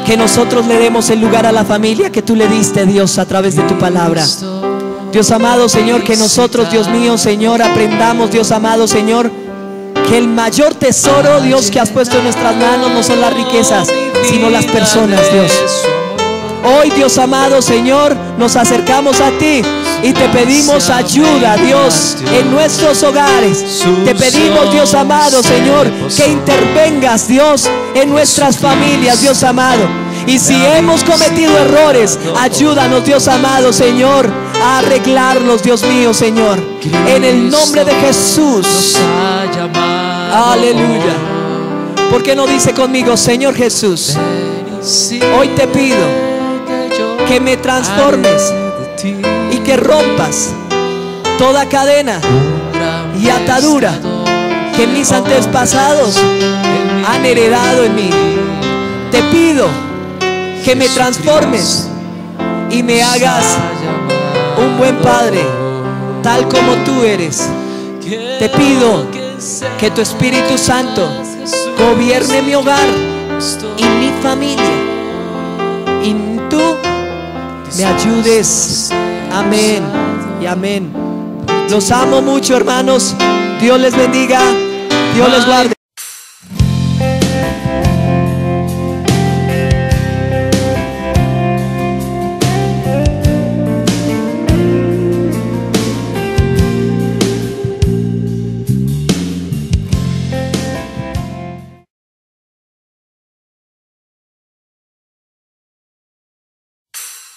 Que nosotros le demos el lugar a la familia que tú le diste, Dios, a través de tu palabra. Dios amado, Señor, que nosotros, Dios mío, Señor, aprendamos, Dios amado, Señor, que el mayor tesoro, Dios, que has puesto en nuestras manos no son las riquezas, sino las personas, Dios. Hoy, Dios amado, Señor, nos acercamos a ti y te pedimos ayuda, Dios, en nuestros hogares. Te pedimos, Dios amado, Señor, que intervengas, Dios, en nuestras familias, Dios amado. Y si hemos cometido errores, ayúdanos, Dios amado, Señor, a arreglarlos, Dios mío, Señor. En el nombre de Jesús. Aleluya. ¿Por qué no dice conmigo, Señor Jesús, hoy te pido que me transformes y que rompas toda cadena y atadura que mis antepasados han heredado en mí? Te pido que me transformes y me hagas un buen padre, tal como tú eres. Te pido que tu Espíritu Santo gobierne mi hogar y mi familia, y tú me ayudes. Amén y amén. Los amo mucho, hermanos. Dios les bendiga. Dios les guarde.